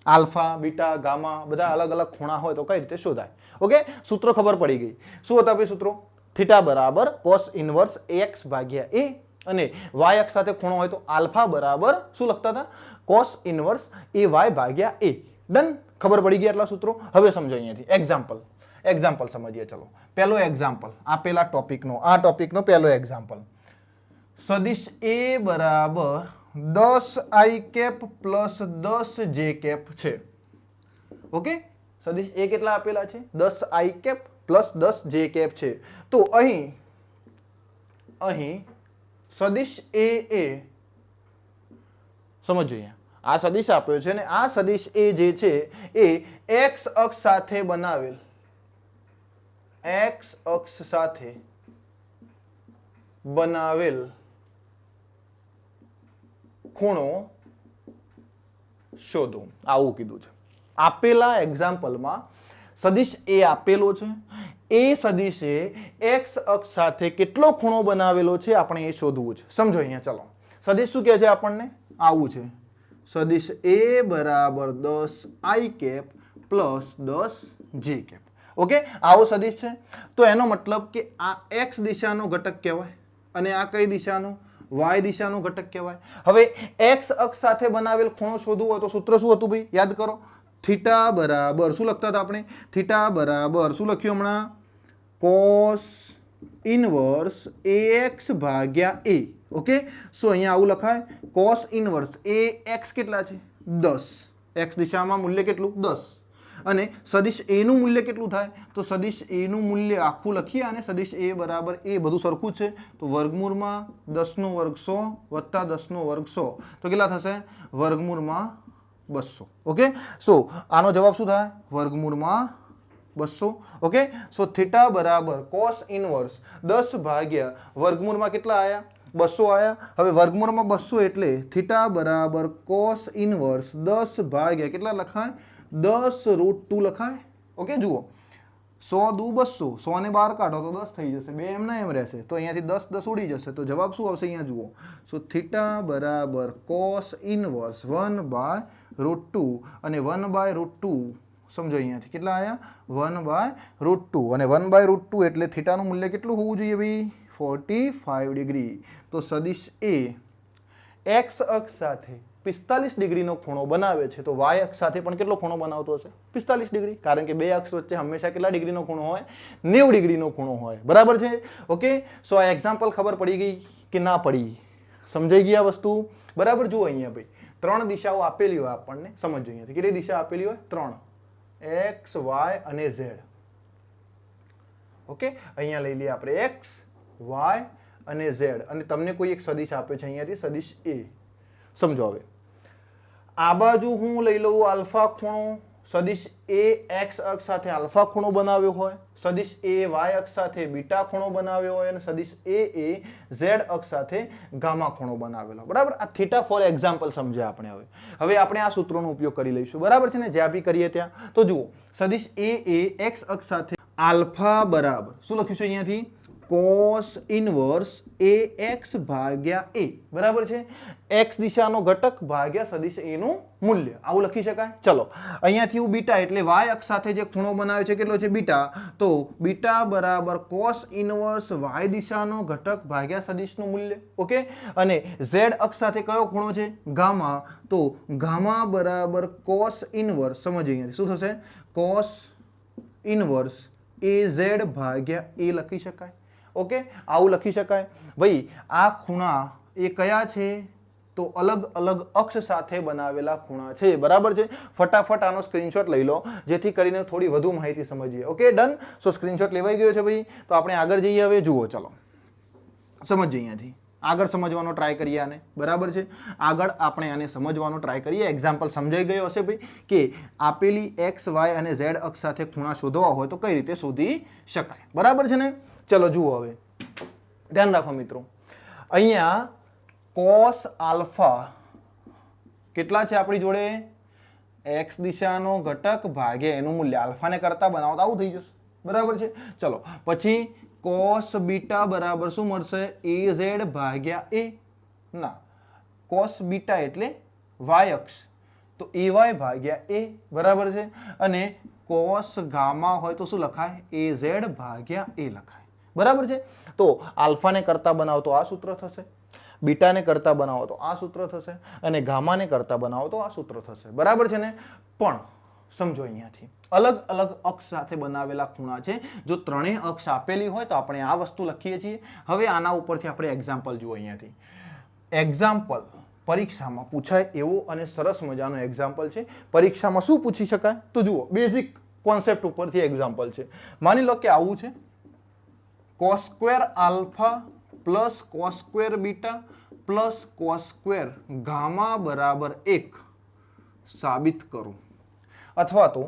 [SPEAKER 1] આલ્ફા, બીટા, ગામા બધા અલગ અલગ ખૂણા હોય તો કઈ રીતે શોધાય? ઓકે, સૂત્રો ખબર પડી ગઈ. શું હતા ભાઈ સૂત્રો? થીટા બરાબર કોસ ઇનવર્સ એક્સ ભાગ્યા એ, અને વાય અક્ષ સાથે ખૂણો હોય તો આલ્ફા બરાબર શું લખતા હતા? કોસ ઇનવર્સ એ વાય ભાગ્યા એ. ડન. ખબર પડી ગઈ આટલા સૂત્રો? હવે સમજો અહીંયાથી એક્ઝામ્પલ સમજીએ. ચલો પહેલો એક્ઝામ્પલ, આ પેલા ટોપિકનો પહેલો એક્ઝામ્પલ. સદિશ એ બરાબર 10 i cap plus 10 j cap છે. ઓકે, સદિશ એ કેટલા આપેલા છે? 10 i cap plus 10 j cap છે. તો અહીં સદિશ એ સમજો અહીંયા, આ સદિશ આપ્યો છે ને આ સદિશ એ જે છે એ x અક્ષ સાથે બનાવેલ ખૂણો શોધો, આવું કીધું છે. આપેલા એક્ઝામ્પલમાં સદિશ એ આપેલો છે, એ સદિશે x અક્ષ સાથે કેટલો ખૂણો બનાવેલો છે આપણે એ શોધવું છે. સમજો અહીંયા. ચલો સદિશ શું કહે છે આપણને? આવું છે. સદિશ એ બરાબર 10 i cap plus 10 j cap. Okay, આવો સદિશ છે. તો એનો મતલબ કે આ x દિશાનો ઘટક કહેવાય અને આ કઈ દિશાનો? y દિશાનો ઘટક કહેવાય. હવે x અક્ષ સાથે બનાવેલ ખૂણો શોધવું હોય તો સૂત્ર શું હતું ભાઈ? યાદ કરો. થીટા બરાબર શું લખતા હતા આપણે? થીટા બરાબર શું લખ્યું હમણાં? કોસ ઇનવર્સ ax ભાગ્યા a. ઓકે, સો અહીંયા આવું લખાય. કોસ ઇનવર્સ ax કેટલા છે? 10. x દિશામાં મૂલ્ય કેટલું? 10. અને સદિશ એ નું મૂલ્ય કેટલું થાય? તો સદિશ એ નું મૂલ્ય આખું લખીએ અને સદિશ એ બરાબર એ બધું સરખું છે તો વર્ગમૂળમાં 10 નો વર્ગ 100 વત્તા 10 નો વર્ગ 100 તો કેટલા થશે? વર્ગમૂળમાં 200. ઓકે, સો આનો જવાબ શું થાય? વર્ગમૂળમાં 200. ઓકે, સો થીટા બરાબર કોસ ઇનવર્સ 10 ભાગ્યા વર્ગમૂળમાં કેટલા આયા? 200 આયા. હવે વર્ગમૂળમાં 200 એટલે થીટા બરાબર કોસ ઇનવર્સ 10 ભાગ્યા કેટલા લખાય? 10√2 લખાય. ઓકે, જુઓ 100 દુ 200, 100 ને 12 કાઢો તો 10 થઈ જશે, બે એમ ના એમ રહેશે તો અહીંયાથી 10 10 ઉડી જશે તો જવાબ શું આવશે? અહીંયા જુઓ. સો થીટા બરાબર કોસ ઇનવર્સ 1/√2 અને 1/√2 સમજો અહીંયાથી કેટલા આયા? 1/√2 અને 1/√2 એટલે થીટાનું મૂલ્ય કેટલું હોવું જોઈએ ભાઈ? 45 ડિગ્રી. તો સદિશ એ x અક્ષ સાથે 45 ડિગ્રીનો ખૂણો બનાવે છે તો y અક્ષ સાથે પણ કેટલો ખૂણો બનાવતો હશે? 45 ડિગ્રી. કારણ કે બે અક્ષ વચ્ચે હંમેશા કેટલા ડિગ્રીનો ખૂણો હોય? 90 ડિગ્રીનો ખૂણો હોય. બરાબર છે? ઓકે, સો આ એક્ઝામ્પલ ખબર પડી ગઈ કે ના પડી? સમજાઈ ગઈ આ વસ્તુ? બરાબર. જુઓ અહીંયા ભાઈ 3 દિશાઓ આપેલી હોય આપણને, સમજો અહીંયાથી કેટલી દિશા આપેલી હોય? 3, x y અને z. ઓકે, અહીંયા લઈ લઈએ આપણે x y અને z અને તમને કોઈ એક સદિશ આપે છે અહીંયાથી સદિશ a. સમજો હવે આ બાજુ હું લઈ લઉં આલ્ફા ખૂણો, સદિશ એ x અક્ષ સાથે આલ્ફા ખૂણો બનાવ્યો હોય સદિશ એ વાય અક્ષ સાથે બીટા ખૂણો બનાવ્યો હોય અને સદિશ એ ઝેડ અક્ષ સાથે ગામા ખૂણો બનાવેલો, બરાબર. આ થીટા ફોર એક્ઝામ્પલ સમજ્યા આપણે. હવે આપણે આ સૂત્રોનો ઉપયોગ કરી લઈશું, બરાબર છે ને, જ્યાં બી કરીએ ત્યાં. તો જુઓ, સદિશ એ એક્સ અક્ષ સાથે આલ્ફા બરાબર શું લખ્યું છે અહીંયાથી? કોસ ઇનવર્સ એ એક્સ ભાગ્યા એ, બરાબર છે. એક્સ દિશાનો ઘટક ભાગ્યા સદિશ એ નું મૂલ્ય, આવું લખી શકાય. ચલો, અહીંયાથી હું બીટા એટલે વાય અક્ષ સાથે જે ખૂણો બનાવ્યો છે કેટલો છે? બીટા. તો બીટા બરાબર કોસ ઇનવર્સ વાય દિશાનો ઘટક ભાગ્યા સદિશનું મૂલ્ય. ઓકે. અને ઝેડ અક્ષ સાથે કયો ખૂણો છે? ગામા. તો ગામા બરાબર કોસ ઇનવર્સ, સમજીએ અહીંયાથી શું થશે? કોસ ઇનવર્સ એ ઝેડ ભાગ્યા એ લખી શકાય. ઓકે, આવું લખી શકાય. ભાઈ આ ખૂણા એ કયા છે? તો અલગ અલગ અક્ષ સાથે બનાવેલા ખૂણા છે, બરાબર છે. ફટાફટ આનો સ્ક્રીનશોટ લઈ લો જેથી કરીને થોડી વધુ માહિતી સમજીએ. Okay, done. સો સ્ક્રીનશોટ લેવાઈ ગયો છે ભાઈ. તો આપણે આગળ જઈએ. હવે જુઓ, ચલો સમજીએ, અહીંયાથી આગળ સમજવાનો ટ્રાય કરીએ આને, બરાબર છે. આગળ આપણે આને સમજવાનો ટ્રાય કરીએ. એક્ઝામ્પલ સમજાઈ ગયો હશે ભાઈ કે આપેલી એક્સ વાય અને ઝેડ અક્ષ સાથે ખૂણા શોધવા હોય તો કઈ રીતે શોધી શકાય, બરાબર છે ને. ચલો જુઓ, હવે ધ્યાન રાખો મિત્રો, અહીંયા કોસ આલ્ફા કેટલા છે આપણી જોડે? એક્સ દિશાનો ઘટક ભાગ્યા એનું મૂલ્ય. આલ્ફાને કરતા બનાવો તો આવું થઈ જશે, બરાબર છે. ચલો પછી કોસ બીટા બરાબર શું મળશે? એ ઝેડ ભાગ્યા એ. ના, કોસ બીટા એટલે વાય અક્ષ, તો એ વાય ભાગ્યા એ, બરાબર છે. અને કોસ ગામા હોય તો શું લખાય? એ ઝેડ ભાગ્યા એ લખાય, બરાબર છે. તો આલ્ફાને કરતા બનાવો તો આ સૂત્ર થશે, બીટાને કરતા બનાવો તો આ સૂત્ર થશે, અને ગામાને કરતા બનાવો તો આ સૂત્ર થશે, બરાબર છે ને. પણ સમજો, અહીંયાથી અલગ અલગ અક્ષ સાથે બનાવેલા ખૂણા છે. જો ત્રણેય અક્ષ આપેલી હોય તો આપણે આ વસ્તુ લખીએ છીએ. હવે આના ઉપરથી આપણે એક્ઝામ્પલ જુઓ. અહીંયાથી એક્ઝામ્પલ પરીક્ષામાં પૂછાય એવો અને સરસ મજાનો એક્ઝામ્પલ છે. પરીક્ષામાં શું પૂછી શકાય? તો જુઓ, બેઝિક કોન્સેપ્ટ ઉપરથી એક્ઝામ્પલ છે. માની લો કે આવું છે, cos square alpha plus cos square beta plus cos square gamma બરાબર 1 સાબિત કરું. અથવા તો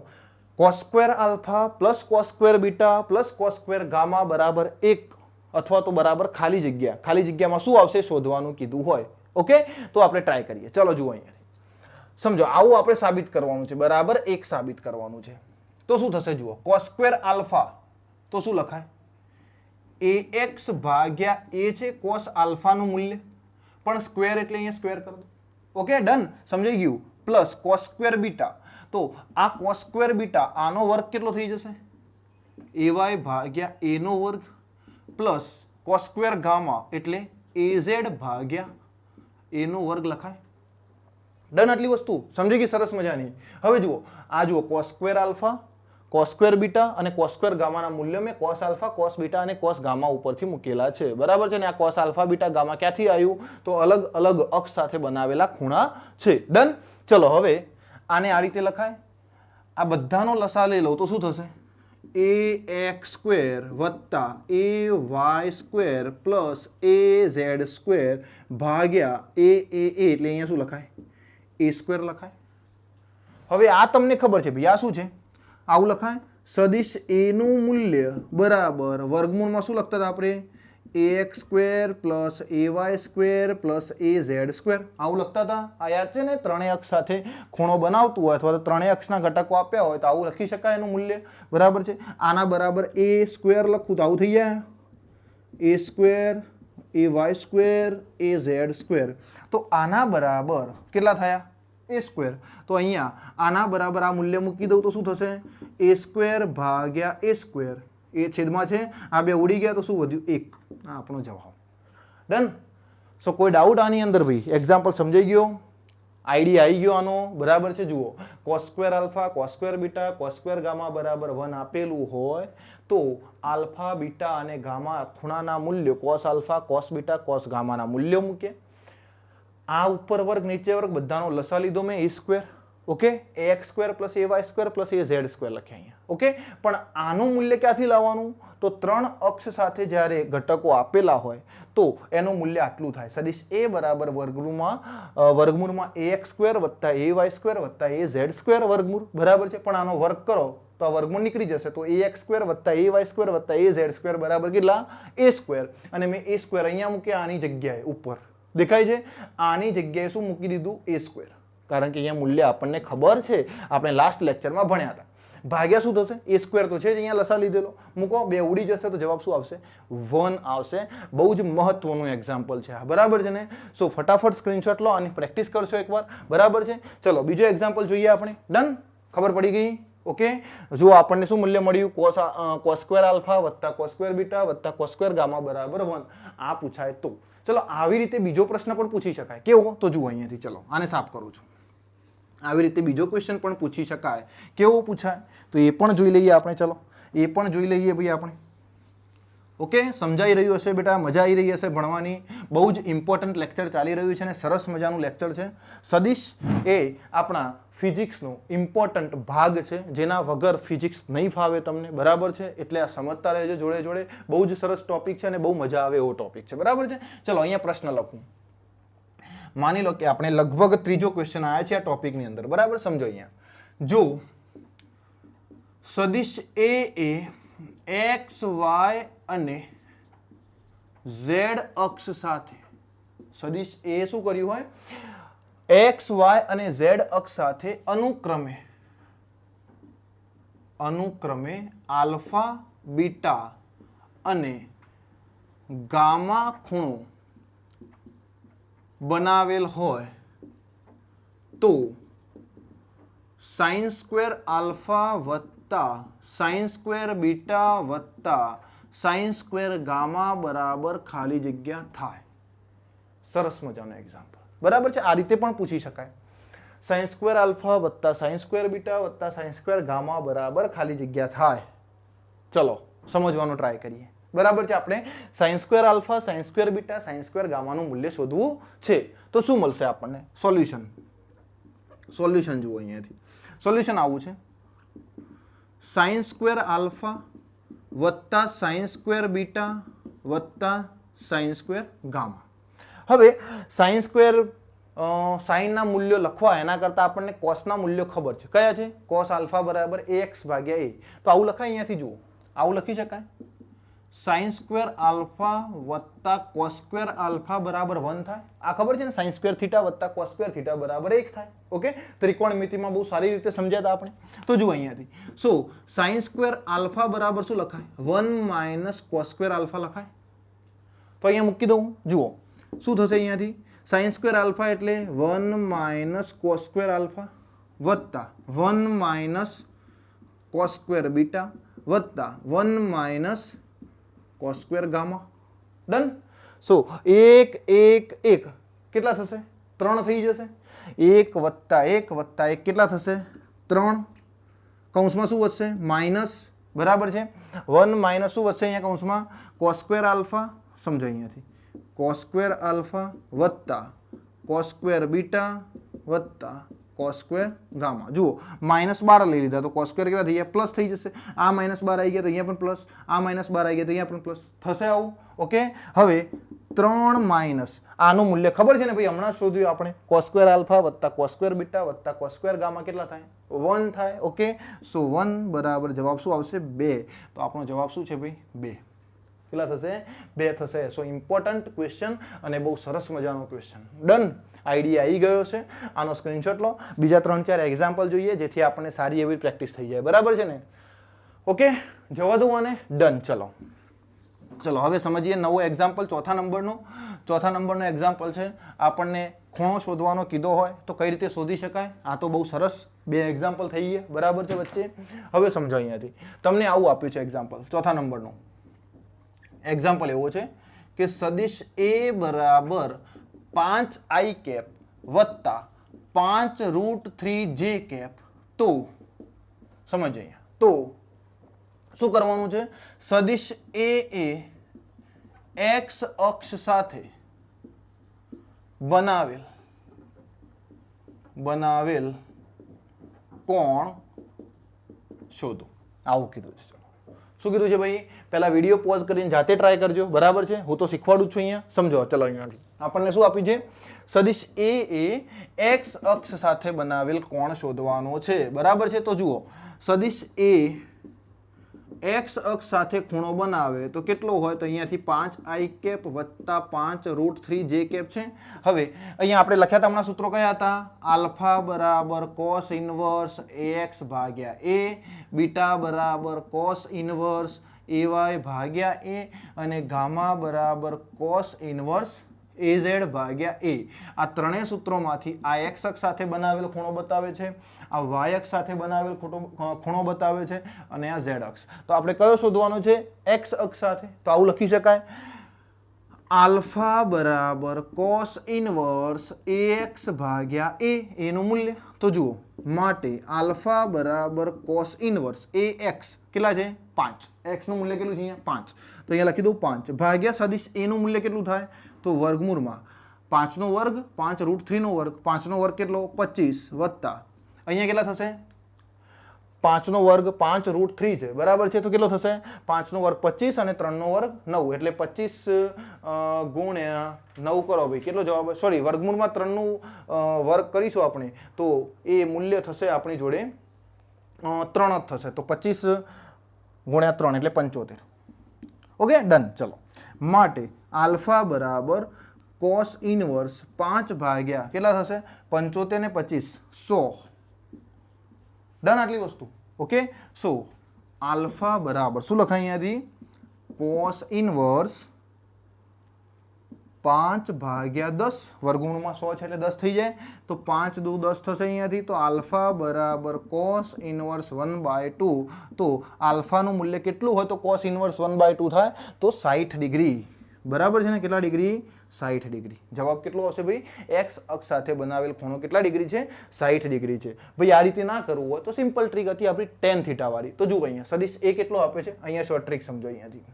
[SPEAKER 1] cos square alpha plus cos square beta plus cos square gamma બરાબર 1, અથવા તો બરાબર ખાલી જગ્યા. ખાલી જગ્યામાં શું આવશે શોધવાનું કીધું હોય. ઓકે, તો આપણે ટ્રાય કરીએ. ચલો જુઓ, અહીંયાથી સમજો, આવું આપણે સાબિત કરવાનું છે, બરાબર 1 સાબિત કરવાનું છે. તો શું થશે? જુઓ, કોસ સ્ક્વેર આલ્ફા તો શું લખાય? ax ભાગ્યા a છે કોસ આલ્ફાનું મૂલ્ય, પણ સ્ક્વેર એટલે અહીંયા સ્ક્વેર કરી દો. ઓકે, ડન, સમજાઈ ગયું. પ્લસ કોસ સ્ક્વેર બીટા, તો આ કોસ સ્ક્વેર બીટા આનો વર્ગ કેટલો થઈ જશે? ay ભાગ્યા a નો વર્ગ પ્લસ કોસ સ્ક્વેર ગામા એટલે az ભાગ્યા a નો વર્ગ લખાય. ડન, આટલી વસ્તુ સમજી ગઈ? સરસ મજાની. હવે જુઓ, આ જુઓ cos square alpha, cos square beta અને કોસ સ્ક્વેર ગામાના મૂલ્યો મેં કોસ આલ્ફા, કોસ બીટા અને કોસ ગામા ઉપરથી મૂકેલા છે, બરાબર છે ને. આ કોસ આલ્ફા બીટા ગામા ક્યાંથી આવ્યું? તો અલગ અલગ અક્ષ સાથે બનાવેલા ખૂણા છે. ડન. ચલો હવે આને આ રીતે લખાય. આ બધાનો લસા લઈ લઉં તો શું થશે? ax સ્ક્વેર વત્તા ay square plus az square ભાગ્યા a એટલે અહીંયા શું લખાય? a સ્ક્વેર લખાય. હવે આ તમને ખબર છે ભાઈ, આ શું છે? આવું લખાય. સદિશ a નું મૂલ્ય બરાબર વર્ગમૂળમાં શું લખતા હતા આપણે? ax square plus ay square plus az square, આવું લખતા હતા. આ યાદ છે ને? ત્રણેય અક્ષ સાથે ખૂણો બનાવતું હોય અથવા તો ત્રણેય અક્ષના ઘટકો આપ્યા હોય તો આવું લખી શકાય એનું મૂલ્ય, બરાબર છે. આના બરાબર a સ્ક્વેર લખું તો આવું થઈ જાય, a square ay square az square. તો આના બરાબર કેટલા થયા? a square. તો અહીંયા આના બરાબર આ મૂલ્ય મૂકી દઉં તો શું થશે? a સ્ક્વેર ભાગ્યા a સ્ક્વેર. એ છેદમાં છે, આ બે ઉડી ગયા તો શું વધ્યું? 1. આ આપણો જવાબ. ડન. સો કોઈ ડાઉટ આની અંદર ભાઈ? એક્ઝામ્પલ સમજાઈ ગયો? આઈડિયા આવી ગયો આનો, બરાબર છે. જુઓ, cos square alpha, cos square beta, cos square gamma બરાબર 1 આપેલું હોય તો આલ્ફા, બીટા અને ગામા ખૂણાના મૂલ્યો cos alpha, cos beta, cos ગામાના મૂલ્યો મૂકે. આ ઉપર વર્ગ નીચે વર્ગ બધાનો લસા લીધો મેં a square. Okay, ax square plus ay square plus az square લખ્યા અહીંયા. ઓકે, પણ આનું મૂલ્ય ક્યાંથી લાવવાનું? તો ત્રણ અક્ષ સાથે જ્યારે ઘટકો આપેલા હોય તો એનું મૂલ્ય આટલું થાય. સદિશ a બરાબર વર્ગમૂળમાં ax સ્ક્વેર વત્તા ay સ્ક્વેર વત્તા az સ્ક્વેર વર્ગમૂળ બરાબર છે. પણ આનો વર્ગ કરો તો આ વર્ગમૂળ નીકળી જશે. તો ax સ્ક્વેર વત્તા ay સ્ક્વેર વત્તા az સ્ક્વેર બરાબર કેટલા? a square. અને મેં a સ્ક્વેર અહીંયા મૂક્યા આની જગ્યાએ ઉપર. દેખાય છે? આની જગ્યાએ શું મૂકી દીધું? a square. કારણ કે અહીંયા મૂલ્ય આપણને ખબર છે, આપણે લાસ્ટ લેક્ચરમાં ભણ્યા હતા. ભાગ્યા શું થશે? a સ્ક્વેર તો છે જ અહીંયા લસા લીધેલો. મૂકો, બે ઉડી જશે તો જવાબ શું આવશે? 1 આવશે. બહુ જ મહત્વનું એક્ઝામ્પલ છે આ, બરાબર છે ને? સો ફટાફટ સ્ક્રીનશોટ લો અને પ્રેક્ટિસ કરશો એકવાર, બરાબર છે? ચલો બીજો એક્ઝામ્પલ જોઈએ આપણે. ડન? ખબર પડી ગઈ? ઓકે. જો આપણને શું મૂલ્ય મળ્યું? cos સ્ક્વેર આલ્ફા વત્તા cos સ્ક્વેર બીટા વત્તા cos સ્ક્વેર ગામા બરાબર 1. આ પૂછાય તો ચલો આવી રીતે બીજો પ્રશ્ન પણ પૂછી શકાય. કેવો? તો જુઓ અહીંયાથી. ચલો આને સાફ કરું છું. આવી રીતે બીજો ક્વેશ્ચન પણ પૂછી શકાય. કેવો પૂછાય? તો એ પણ જોઈ લઈએ આપણે. ચલો એ પણ જોઈ લઈએ ભાઈ આપણે. ઓકે, સમજાઈ રહ્યું હશે બેટા? મજા આવી રહી હશે ભણવાની? બહુ જ ઇમ્પોર્ટન્ટ લેક્ચર ચાલી રહ્યું છે અને સરસ મજાનું લેક્ચર છે. સદિશ એ આપણા ફિઝિક્સનો ઇમ્પોર્ટન્ટ ભાગ છે, જેના વગર ફિઝિક્સ નહીં ફાવે તમને, બરાબર છે? એટલે આ સમજતા રહેજો જોડે જોડે. બહુ જ સરસ ટોપિક છે અને બહુ મજા આવે એવો ટોપિક છે, બરાબર છે? ચલો અહીંયા પ્રશ્ન લખું. માની લો કે આપણે લગભગ ત્રીજો ક્વેશ્ચન આવ્યા છે આ ટોપિકની અંદર, બરાબર? સમજો અહીંયા. જો સદિશ a એ x y અને z અક્ષ સાથે, સદિશ a શું કર્યું હોય? x y અને z અક્ષ સાથે અનુક્રમે આલ્ફા બીટા અને ગામા ખૂણો બનાવેલ હોય તો સાઇન સ્ક્વેર આલ્ફા વત્તા સાઇન સ્ક્વેર બીટા વત્તા સાઇન સ્ક્વેર ગામા બરાબર ખાલી જગ્યા થાય. સરસ મજાનો એક્ઝામ્પલ, બરાબર છે? આ રીતે પણ પૂછી શકાય. સાઇન સ્ક્વેર આલ્ફા વત્તા સાઇન સ્ક્વેર બીટા વત્તા સાઇન સ્ક્વેર ગામા બરાબર ખાલી જગ્યા થાય. ચલો સમજવાનો ટ્રાય કરીએ, બરાબર છે? આપણે sine square alpha sine square beta sine square ગામાનું મૂલ્ય શોધવું છે. તો શું મળશે આપણને? સોલ્યુશન જુઓ અહીંયાથી. સોલ્યુશન આવું છે: સાઇન સ્ક્વેર આલ્ફા વત્તા સાઇન સ્ક્વેર બીટા વત્તા સાઇન સ્ક્વેર ગામા. હવે સાઇન સ્ક્વેર સાઇનના મૂલ્યો લખવા એના કરતાં આપણને કોસના મૂલ્યો ખબર છે. કયા છે? કોસ આલ્ફા બરાબર ax ભાગ્યા a. તો આવું લખાય અહીંયાથી. જુઓ આવું લખી શકાય. સાઇન સ્ક્વેર આલ્ફા વત્તા કોસ સ્ક્વેર આલ્ફા બરાબર 1 થાય. આ ખબર છે ને? સાઇન સ્ક્વેર થીટા વત્તા કોસ સ્ક્વેર થીટા બરાબર 1 થાય. ઓકે, ત્રિકોણમિતિમાં બહુ સારી રીતે સમજ્યા હતા આપણે. તો જુઓ અહીંયાથી. સો સાઇન સ્ક્વેર આલ્ફા બરાબર શું લખાય? 1 માઇનસ કોસ સ્ક્વેર આલ્ફા લખાય. તો અહીંયા મૂકી દઉં. જુઓ શું થશે અહીંયાથી? સાઇન સ્ક્વેર આલ્ફા એટલે 1 માઇનસ કોસ સ્ક્વેર આલ્ફા વત્તા 1 માઇનસ કોસ સ્ક્વેર બીટા વત્તા 1 minus cos square gamma. Done? So 1 1 1 કેટલા થશે? 3 થઈ જશે. 1 વત્તા 1 કેટલા થશે? 3. કૌંસમાં શું વધશે? માઇનસ, બરાબર છે? 1 માઇનસ શું વધશે અહીંયા કૌંસમાં? Cos square alpha. સમજો અહીંયાથી. કોસ સ્ક્વેર આલ્ફા વત્તા કોસ સ્ક્વેર બીટા વત્તા કોસ સ્ક્વેર ગામા. જુઓ -12 લઈ લીધા તો કોસ સ્ક્વેર કેવા થઈ ગયા? પ્લસ થઈ જશે. આ -12 આવી ગયા તો અહીંયા પણ પ્લસ, આ -12 આવી ગયા તો અહીંયા પણ પ્લસ થશે. આવું ઓકે. હવે 3 માઇનસ આનું મૂલ્ય ખબર છે ને ભાઈ? હમણાં શોધ્યું આપણે. કોસ સ્ક્વેર આલ્ફા વત્તા કોસ સ્ક્વેર બીટા વત્તા કોસ સ્ક્વેર ગામા કેટલા થાય? 1 થાય. ઓકે, સો 1 બરાબર જવાબ શું આવશે? 2. તો આપણો જવાબ શું છે ભાઈ? 2. કેટલા થશે? 2 થશે. સો ઇમ્પોર્ટન્ટ ક્વેશ્ચન અને બહુ સરસ મજાનો ક્વેશ્ચન. ડન? આઈડિયા આવી ગયો છે. આનો સ્ક્રીનશોટ લો. બીજા 3-4 એક્ઝામ્પલ જોઈએ જેથી આપણને સારી એવી પ્રેક્ટિસ થઈ જાય, બરાબર છે ને? ઓકે, જવા દઉં આને. ડન. ચલો હવે સમજીએ નવો એક્ઝામ્પલ. ચોથા નંબરનો એક્ઝામ્પલ છે. આપણને ખૂણો શોધવાનો કીધો હોય તો કઈ રીતે શોધી શકાય? આ તો બહુ સરસ 2 એક્ઝામ્પલ થઈ ગયા, બરાબર છે વચ્ચે? હવે સમજો અહીંયાથી. તમને આવું આપ્યું છે એક્ઝામ્પલ. ચોથા નંબરનું એક્ઝામ્પલ એવો છે કે સદિશ a બરાબર 5i કેપ વત્તા 5√3j કેપ. તો સમજ અહીંયા. તો શું કરવાનું છે? સદિશ a એ x અક્ષ સાથે બનાવેલ કોણ શોધો. આવું કીધું છે. શું કીધું છે ભાઈ? પહેલા વિડીયો પોઝ કરીને જાતે ટ્રાય કરજો, બરાબર છે? હું તો શીખવાડું છું અહીંયા. સમજો. ચલો અહીંયાથી આપણને શું આપ્યું છે? સદિશ એ એક્સ અક્ષ સાથે બનાવેલ કોણ શોધવાનો છે, બરાબર છે? તો જુઓ, સદિશ એ એક્સ અક્ષ સાથે ખૂણો બનાવે તો કેટલો હોય? તો અહીંયાથી 5i કેપ વત્તા 5√3 જે કેપ છે. હવે અહીંયા આપણે લખ્યા હતા હમણાં સૂત્રો કયા હતા? આલ્ફા બરાબર કોસ ઇનવર્સ ax ભાગ્યા a, બીટા બરાબર કોસ ઇનવર્સ ay ભાગ્યા a અને ગામા બરાબર કોસ ઇનવર્સ az ભાગ્યા a. આ ત્રણેય સૂત્રોમાંથી આ x અક્ષ સાથે બનાવેલ ખૂણો બતાવે છે, આ y અક્ષ સાથે બનાવેલ ખૂણો બતાવે છે અને આ z અક્ષ. તો આપણે કયો શોધવાનો છે? x અક્ષ સાથે. તો આવું લખી શકાય, આલ્ફા બરાબર કોસ ઇનવર્સ ax ભાગ્યા a, એનું મૂલ્ય. તો જુઓ, માટે આલ્ફા બરાબર કોસ ઇનવર્સ ax કેટલા છે? 5. x નું મૂલ્ય કેટલું છે અહીંયા? 5. તો અહીંયા લખી દઉં 5 ભાગ્યા સદિશ a નું મૂલ્ય કેટલું થાય? તો વર્ગમૂળમાં 5 નો વર્ગ 5√3 નો વર્ગ, 5 નો વર્ગ કેટલો? 25 વત્તા અહીંયા કેટલા થશે? 5 નો વર્ગ 5√3 છે, બરાબર છે? તો કેટલો થશે? 5 નો વર્ગ 25 અને 3 નો વર્ગ 9 એટલે 25 ગુણ્યા 9 કરો ભાઈ, કેટલો જવાબ? સોરી, વર્ગમૂળમાં 3 નું વર્ગ કરીશું આપણે તો એ મૂલ્ય થશે આપણી જોડે 3 જ થશે. તો 25 ગુણ્યા 3 એટલે 75. Okay, done. ચલો, માટે આલ્ફા બરાબર કોસ ઇનવર્સ 5 ભાગ્યા કેટલા થશે? 75 ને 25 100. ડન આટલી વસ્તુ. ઓકે, સો આલ્ફા બરાબર શું લખાય અહીંયાથી? કોસ ઇનવર્સ 5 ભાગ્યા 10, વર્ગમૂળમાં 100 છે એટલે 10 થઈ જાય તો 5 દુ 10 થશે અહીંયાથી. તો આલ્ફા બરાબર કોસ ઇનવર્સ 1/2. તો આલ્ફાનું મૂલ્ય કેટલું હોય? તો કોસ ઇનવર્સ 1/2 થાય તો 60 ડિગ્રી, બરાબર છે ને? કેટલા ડિગ્રી? 60 ડિગ્રી. જવાબ કેટલો હશે ભાઈ? એક્સ અક્ષ સાથે બનાવેલ ખૂણો કેટલા ડિગ્રી છે? 60 ડિગ્રી છે. ભાઈ આ રીતે ના કરવું હોય તો સિમ્પલ ટ્રીક હતી આપણી tan થીટા વાળી. તો જુઓ અહીંયા સદિશ એ કેટલો આપે છે? અહીંયા શોર્ટ ટ્રીક સમજો, અહીંયાથી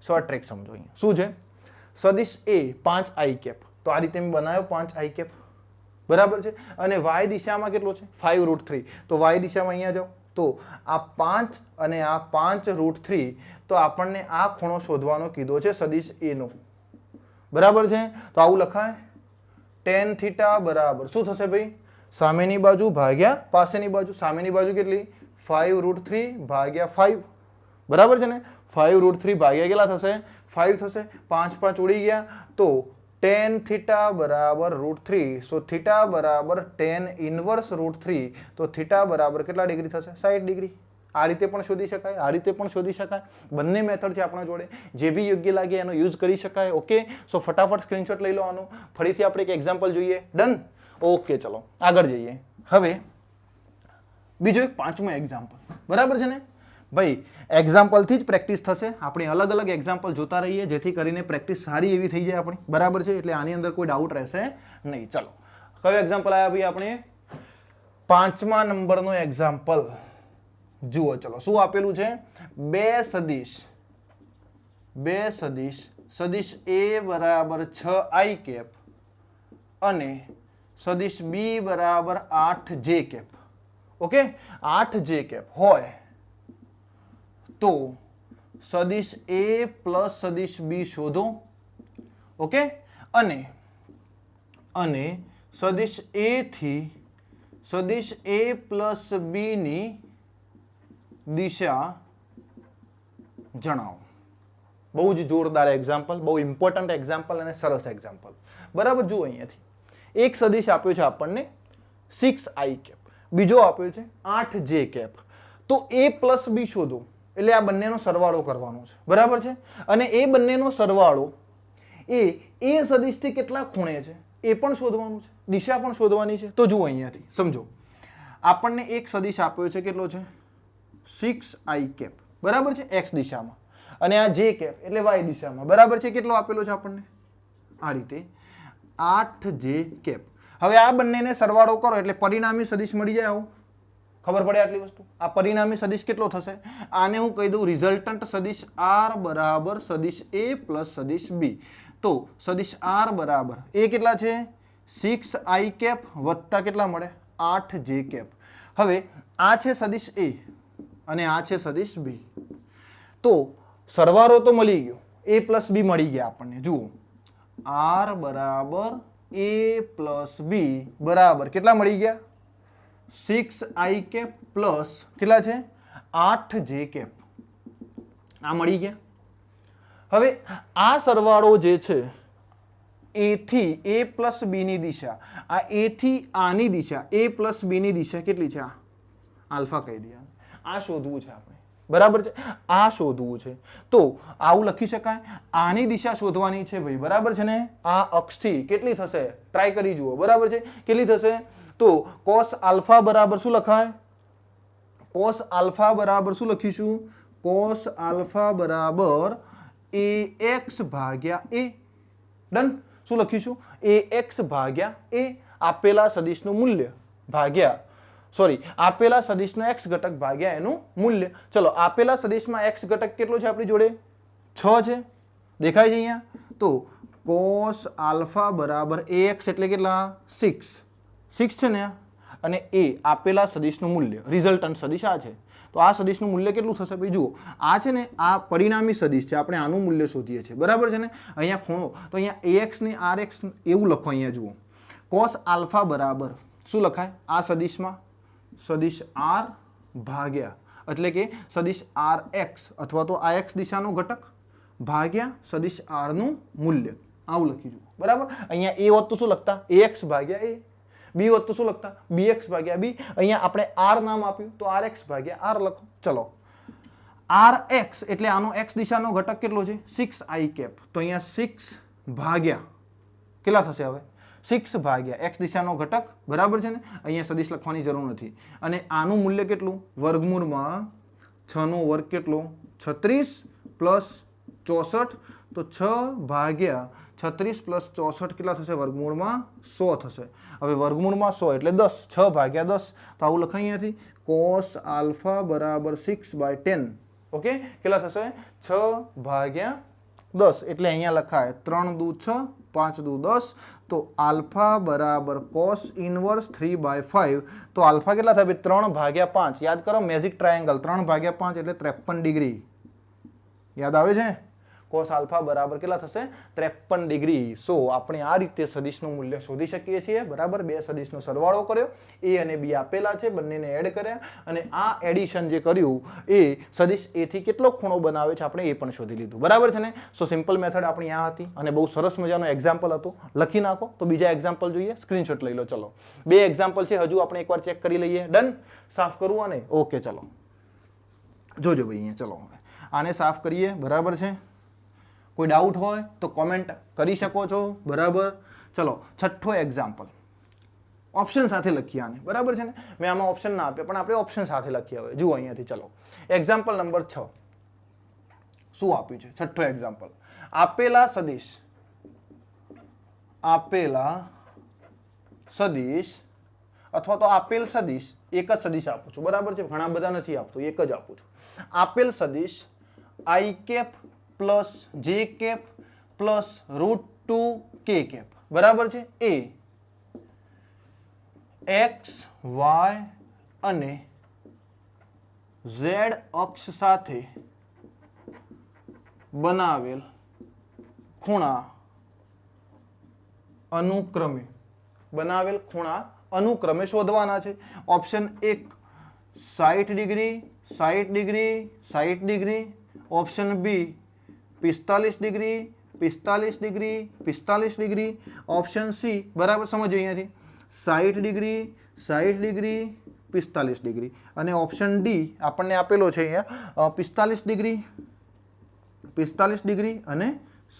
[SPEAKER 1] શોર્ટ ટ્રીક સમજો. અહીંયા શું છે? સદિશ એ 5i કેપ. તો આ રીતે મેં બનાવ્યો 5i કેપ, બરાબર છે? અને y દિશામાં કેટલો છે? 5√3. તો y દિશામાં અહીંયા જાઓ તો આ 5 અને આ 5√3, તો આપણને આ ખૂણો શોધવાનો કીધો છે સદિશ એ નો, બરાબર છે? તો આવું લખાય, tan થીટા બરાબર શું થશે ભાઈ? સામેની બાજુ ભાગ્યા પાસેની બાજુ. સામેની બાજુ કેટલી? 5√3 ભાગ્યા 5, બરાબર છે ને? 5√3 ભાગ્યા કેટલા થશે? 5 થશે. 5 5 ઉડી ગયા તો tan થીટા બરાબર √3. સો થીટા બરાબર tan ઇનવર્સ √3. તો થીટા બરાબર કેટલા ડિગ્રી થશે? 60 ડિગ્રી. આ રીતે પણ શોધી શકાય, આ રીતે પણ શોધી શકાય. બંને મેથડ છે આપણા જોડે, જે બી યોગ્ય લાગે એનો યુઝ કરી શકાય. ઓકે, સો ફટાફટ સ્ક્રીનશોટ લઈ લો આનો. ફરીથી આપણે એક એક્ઝામ્પલ જોઈએ. ડન. ઓકે, ચલો આગળ જઈએ. હવે બીજો એક 5મો એક્ઝામ્પલ, બરાબર છે ને ભાઈ? એક્ઝામ્પલથી જ પ્રેક્ટિસ થશે. આપણે અલગ અલગ એક્ઝામ્પલ જોતા રહીએ જેથી કરીને પ્રેક્ટિસ સારી એવી થઈ જાય આપણી, બરાબર છે? એટલે આની અંદર કોઈ ડાઉટ રહેશે નહીં. ચલો, કયો એક્ઝામ્પલ આવ્યા ભાઈ આપણે? 5મા નંબરનો એક્ઝામ્પલ જુઓ. ચલો, શું આપેલું છે? બે સદિશ સદિશ a બરાબર 6i કેપ અને સદિશ b બરાબર 8j cap. Okay, 8j cap હોય તો સદિશ a પ્લસ સદિશ b શોધો. ઓકે, અને સદિશ a થી સદિશ a પ્લસ b ની દિશા જણાવો. બહુ જ જોરદાર એક્ઝામ્પલ, બહુ ઇમ્પોર્ટન્ટ એક્ઝામ્પલ અને સરસ એક્ઝામ્પલ, બરાબર? જુઓ અહીંયાથી એક સદિશ આપ્યો છે આપણને 6i કેપ, બીજો આપ્યો છે 8j કેપ. તો a પ્લસ b શોધો એટલે આ બંનેનો સરવાળો કરવાનો છે, બરાબર છે? અને એ બંનેનો સરવાળો એ સદિશથી કેટલા ખૂણે છે એ પણ શોધવાનું છે, દિશા પણ શોધવાની છે. તો જુઓ અહીંયાથી સમજો, આપણને એક સદિશ આપ્યો છે કેટલો છે? 6i કેપ, બરાબર છે? x દિશામાં, અને આ j કેપ એટલે y દિશામાં, બરાબર છે? કેટલો આપેલો છે આપણને? આ રીતે 8j કેપ. હવે આ બંનેને સરવાળો કરો એટલે પરિણામી સદિશ મળી જાય. આવું ખબર પડે આટલી વસ્તુ? આ પરિણામી સદિશ કેટલો થશે? આને હું કહી દઉં રિઝલ્ટન્ટ સદિશ r બરાબર સદિશ a પ્લસ સદિશ b. તો સદિશ r બરાબર એ કેટલા છે? 6i કેપ વત્તા કેટલા મળે? 8j cap. હવે આ છે સદિશ a અને આ છે સદિશ b, તો સરવાળો તો મળી ગયો, a પ્લસ બી મળી ગયા આપણને. જુઓ r બરાબર a પ્લસ બી બરાબર કેટલા મળી ગયા? 6i કેપ પ્લસ કેટલા છે? 8j cap. આ મળી ગયા. હવે આ સરવાળો જે છે a થી a પ્લસ બી ની દિશા, આ a થી આની દિશા, a પ્લસ બી ની દિશા કેટલી છે? આ આલ્ફા કહી દઈએ. આ શોધવું છે આપણે, બરાબર છે? આ શોધવું છે. તો આવું લખી શકાય. આની દિશા શોધવાની છે ભાઈ, બરાબર છે ને? આ અક્ષથી કેટલી થશે? ટ્રાય કરી જુઓ, બરાબર છે? કેટલી થશે? તો cos આલ્ફા બરાબર શું લખાય? cos આલ્ફા બરાબર શું લખીશું? cos આલ્ફા બરાબર ax ભાગ્યા a. ડન. શું લખીશું? ax ભાગ્યા a, આપેલા સદિશનું મૂલ્ય ભાગ્યા, સોરી, આપેલા સદિશનો x ઘટક ભાગ્યા એનું મૂલ્ય. ચલો, આપેલા સદિશમાં x ઘટક કેટલો છે આપણી જોડે? 6 છે. દેખાય છે અહીંયા? તો cos આલ્ફા બરાબર ax એટલે કેટલા? 6. 6 છે ને? અને a આપેલા સદિશનું મૂલ્ય, રિઝલ્ટન્ટ સદિશ આ છે. તો આ સદિશનું મૂલ્ય કેટલું થશે ભાઈ? જુઓ, આ છે ને, આ પરિણામી સદિશ છે, આપણે આનું મૂલ્ય શોધીએ છીએ, બરાબર છે ને? અહીંયા ખૂણો, તો અહીંયા ax ને rx એવું લખો. અહીંયા જુઓ, cos આલ્ફા બરાબર શું લખાય આ સદિશમાં? સદિશ r ભાગ્યા, એટલે કે સદિશ rx અથવા તો આ x દિશાનો ઘટક ભાગ્યા સદિશ r નું મૂલ્ય. આવું લખી જુઓ, બરાબર? અહીંયા a હોત તો શું લખતા? ax ભાગ્યા a. b હોત તો શું લખતા? bx ભાગ્યા b. અહીંયા આપણે r નામ આપ્યું તો rx ભાગ્યા r લખો. ચલો, rx એટલે આનો x દિશાનો ઘટક કેટલો છે? 6i cap. તો અહીંયા 6 ભાગ્યા કેટલા થશે હવે? 6 ભાગ્યા x દિશાનો ઘટક, બરાબર છે ને? અહીંયા સદિશ લખવાની જરૂર નથી. અને આનું મૂલ્ય કેટલું? વર્ગમૂળમાં 6 નો વર્ગ કેટલો? 36 પ્લસ 64. તો 6 ભાગ્યા 36 પ્લસ 64 કેટલા થશે? વર્ગમૂળમાં 100 થશે. હવે વર્ગમૂળમાં 100 એટલે 10. 6 ભાગ્યા 10. તો આવું લખાય અહીંયાથી, cos આલ્ફા બરાબર 6/10. ઓકે, કેટલા થશે? 6 ભાગ્યા 10. એટલે અહીંયા લખાય 3 દુ 6, 5 દુ 10. તો આલ્ફા બરાબર cos ઇનવર્સ 3/5. તો આલ્ફા કેટલા થાય? 3 ભાગ્યા 5. યાદ કરો, મેજિક ટ્રાયેંગલ. 3 ભાગ્યા 5 એટલે 53 ડિગ્રી. યાદ આવે છે? cos આલ્ફા બરાબર કેટલા થશે? 53 ડિગ્રી. સો આપણે આ રીતે સદિશનું મૂલ્ય શોધી શકીએ છીએ, બરાબર? બે સદિશનો સરવાળો કર્યો, a અને b આપેલા છે, બંનેને એડ કર્યા, અને આ એડિશન જે કર્યું એ સદિશ a થી કેટલો ખૂણો બનાવે છે આપણે એ પણ શોધી લીધું, બરાબર છે ને? સો સિમ્પલ મેથડ આપણી આ હતી અને બહુ સરસ મજાનો એક્ઝામ્પલ હતો. લખી નાખો. તો બીજા એક્ઝામ્પલ જોઈએ, સ્ક્રીનશોટ લઈ લો. ચલો, 2 એક્ઝામ્પલ છે, હજુ આપણે એકવાર ચેક કરી લઈએ. ડન. સાફ કરવું આને? ઓકે, ચલો જોજો ભાઈ અહીંયા. ચલો આને સાફ કરીએ, બરાબર છે? કોઈ ડાઉટ હોય તો કોમેન્ટ કરી શકો છો, બરાબર? ચલો, છઠ્ઠો એક્ઝામ્પલ ઓપ્શન સાથે લખીએ આને, બરાબર છે ને? મેં આમાં ઓપ્શન ના આપ્યા, પણ આપણે ઓપ્શન સાથે લખીએ. હવે જુઓ અહીંયાથી. ચલો, એક્ઝામ્પલ નંબર 6 શું આપ્યું છે? છઠ્ઠો એક્ઝામ્પલ, આપેલા સદિશ અથવા તો આપેલ સદિશ, એક જ સદિશ આપું છું, બરાબર છે? ઘણા બધા નથી આપતો, એક જ આપું છું. આપેલ સદિશ i cap plus j cap plus √2 k cap, બરાબર છે? એ x y અને z અક્ષ સાથે બનાવેલ ખૂણા અનુક્રમે શોધવાના છે. Option 1 60 degree 60 degree 60 degree. Option B 45 degree 45 degree 45 degree. Option C, બરાબર સમજો અહીંયાથી, 60 ડિગ્રી 60 ડિગ્રી 45 ડિગ્રી. અને ઓપ્શન ડી આપણને આપેલો છે અહીંયા 45 ડિગ્રી 45 ડિગ્રી અને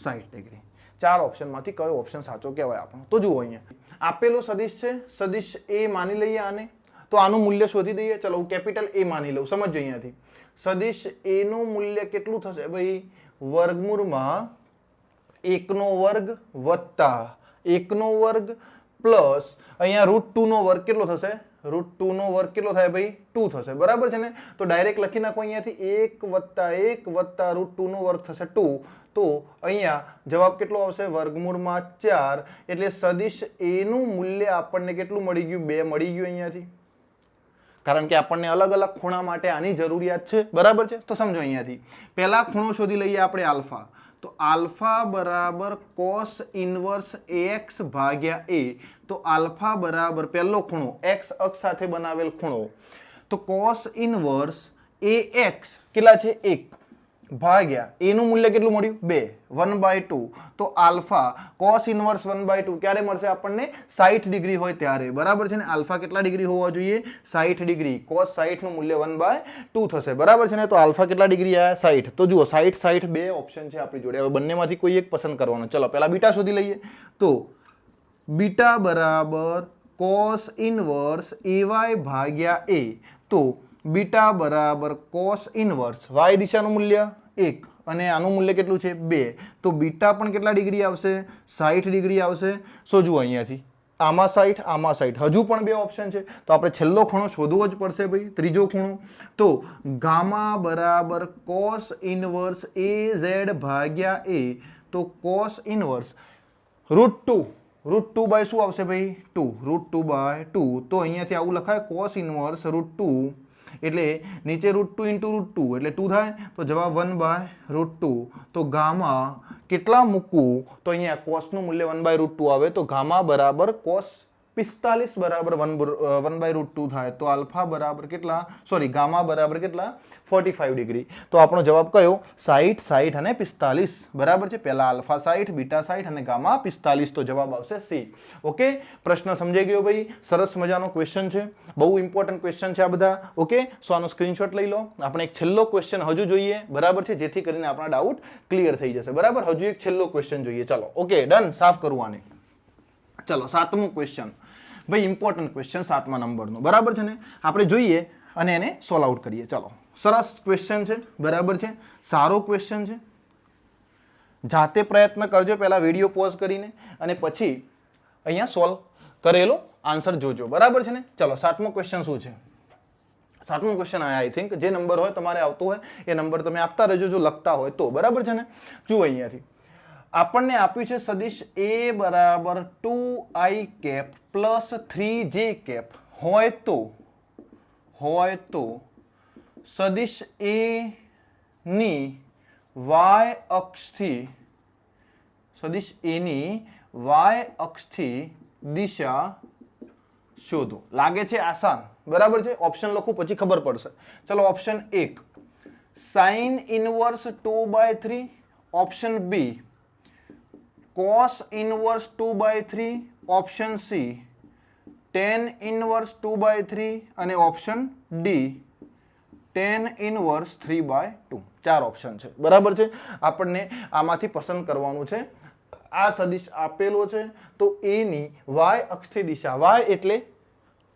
[SPEAKER 1] 60 ડિગ્રી. 4 ઓપ્શનમાંથી કયો ઓપ્શન સાચો કહેવાય આપણો? તો જુઓ અહીંયા આપેલો સદિશ છે, સદિશ એ માની લઈએ આને, તો આનું મૂલ્ય શોધી દઈએ. ચલો, હું કેપિટલ એ માની લઉં. સમજો અહીંયાથી, સદિશ એ નું મૂલ્ય કેટલું થશે ભાઈ? વર્ગમૂળમાં 1 નો વર્ગ વત્તા 1 નો વર્ગ પ્લસ અહીંયા √2 નો વર્ગ કેટલો થશે? √2 નો વર્ગ કેટલો થાય ભાઈ? 2 થશે, બરાબર છે ને? તો ડાયરેક્ટ લખી નાખો અહીંયાથી, 1 વત્તા √2 નો વર્ગ થશે 2. તો અહીંયા જવાબ કેટલો આવશે? વર્ગમૂળમાં 4. એટલે સદિશ એ નું મૂલ્ય આપણને કેટલું મળી ગયું? 2 મળી ગયું અહીંયાથી. કારણ કે આપણને અલગ અલગ ખૂણા માટે આની જરૂરિયાત છે, બરાબર છે. તો સમજો અહીંયાથી પહેલા ખૂણો શોધી લઈએ આપણે આલ્ફા. તો આલ્ફા બરાબર કોસ ઇનવર્સ ax ભાગ્યા a. તો આલ્ફા બરાબર પહેલો ખૂણો x અક્ષ સાથે બનાવેલ ખૂણો, તો કોસ ઇનવર્સ ax કેટલા છે 1 ભાગ્યા a નું મૂલ્ય કેટલું મળ્યું 2 1/2. તો આલ્ફા કોસ ઇનવર્સ 1/2 ક્યારે મળશે આપણને 60 ડિગ્રી હોય ત્યારે, બરાબર છે ને. આલ્ફા કેટલા ડિગ્રી હોવા જોઈએ 60 ડિગ્રી. કોસ 60 નું મૂલ્ય 1/2 થશે, બરાબર છે ને. તો આલ્ફા કેટલા ડિગ્રી આયા 60. તો જુઓ 60 60 બે ઓપ્શન છે આપણી જોડે. હવે બંનેમાંથી કોઈ એક પસંદ કરવાનો. ચલો પહેલા બીટા શોધી લઈએ. તો બીટા બરાબર કોસ ઇનવર્સ ay ભાગ્યા a. તો બીટા બરાબર કોસ ઇનવર્સ y દિશાનું મૂલ્ય 1 અને આનું મૂલ્ય કેટલું છે 2. તો બીટા પણ કેટલા ડિગ્રી આવશે 60 ડિગ્રી આવશે. સો જુઓ અહીંયાથી આમાં 60 આમાં 60, હજુ પણ બે ઓપ્શન છે. તો આપણે છેલ્લો ખૂણો શોધવો જ પડશે ભાઈ, ત્રીજો ખૂણો. તો ગામા બરાબર કોસ ઇનવર્સ az ભાગ્યા a. તો કોસ ઇનવર્સ √2 બાય શું આવશે ભાઈ 2 √2/2. તો અહીંયાથી આવું લખાય કોસ ઇનવર્સ √2 એટલે નીચે √2 × √2 એટલે 2 થાય. તો જવાબ 1/√2. તો ગામા કેટલા મૂકવું, તો અહીંયા કોસનું મૂલ્ય 1/√2 આવે. તો ગામા બરાબર કોસ 45 બરાબર 1/√2 થાય. તો આલ્ફા બરાબર કેટલા, સોરી ગામા બરાબર કેટલા 45 ડિગ્રી. તો આપણો જવાબ કયો 60 60 અને 45, બરાબર છે. પહેલા આલ્ફા 60 બીટા 60 અને ગામા 45. તો જવાબ આવશે સી. ઓકે, પ્રશ્ન સમજાઈ ગયો ભાઈ. સરસ મજાનો ક્વેશ્ચન છે, બહુ ઇમ્પોર્ટન્ટ ક્વેશ્ચન છે આ બધા. ઓકે, સો આનો સ્ક્રીનશોટ લઈ લો. આપણે એક છેલ્લો ક્વેશ્ચન હજુ જોઈએ, બરાબર છે, જેથી કરીને આપણા ડાઉટ ક્લિયર થઈ જશે. બરાબર, હજુ એક છેલ્લો ક્વેશ્ચન જોઈએ. ચલો ઓકે ડન, સાફ કરવું આને. ચલો સાતમું ક્વેશ્ચન ભાઈ, ઇમ્પોર્ટન્ટ ક્વેશ્ચન 7મા નંબરનો, બરાબર છે ને. આપણે જોઈએ અને એને સોલ્વ આઉટ કરીએ. ચલો સરસ ક્વેશ્ચન છે, બરાબર છે, સારો ક્વેશ્ચન છે. જાતે પ્રયત્ન કરજો, પહેલા વિડીયો પોઝ કરીને અને પછી અહીંયા સોલ્વ કરેલો આન્સર જોજો, બરાબર છે ને. ચલો 7મો ક્વેશ્ચન શું છે. 7મો ક્વેશ્ચન આઈ થિંક જે નંબર હોય તમારે આવતો હોય એ નંબર તમે આપતા રહેજો જો લખતા હોય તો, બરાબર છે ને. જુઓ અહીંયાથી આપણને આપ્યું છે સદિશ a બરાબર 2i cap plus 3j cap હોય તો સદિશ a ની y અક્ષથી દિશા શોધો. લાગે છે આસાન, બરાબર છે. ઓપ્શન લખું પછી ખબર પડશે. ચલો option 1 sin inverse 2/3, option B cos inverse 2/3, option C tan inverse 2/3 અને option D tan inverse 3/2. 4 option છે, બરાબર છે. આપણને આમાંથી પસંદ કરવાનું છે. આ સદિશ આપેલો છે તો a ની y અક્ષથી દિશા, y એટલે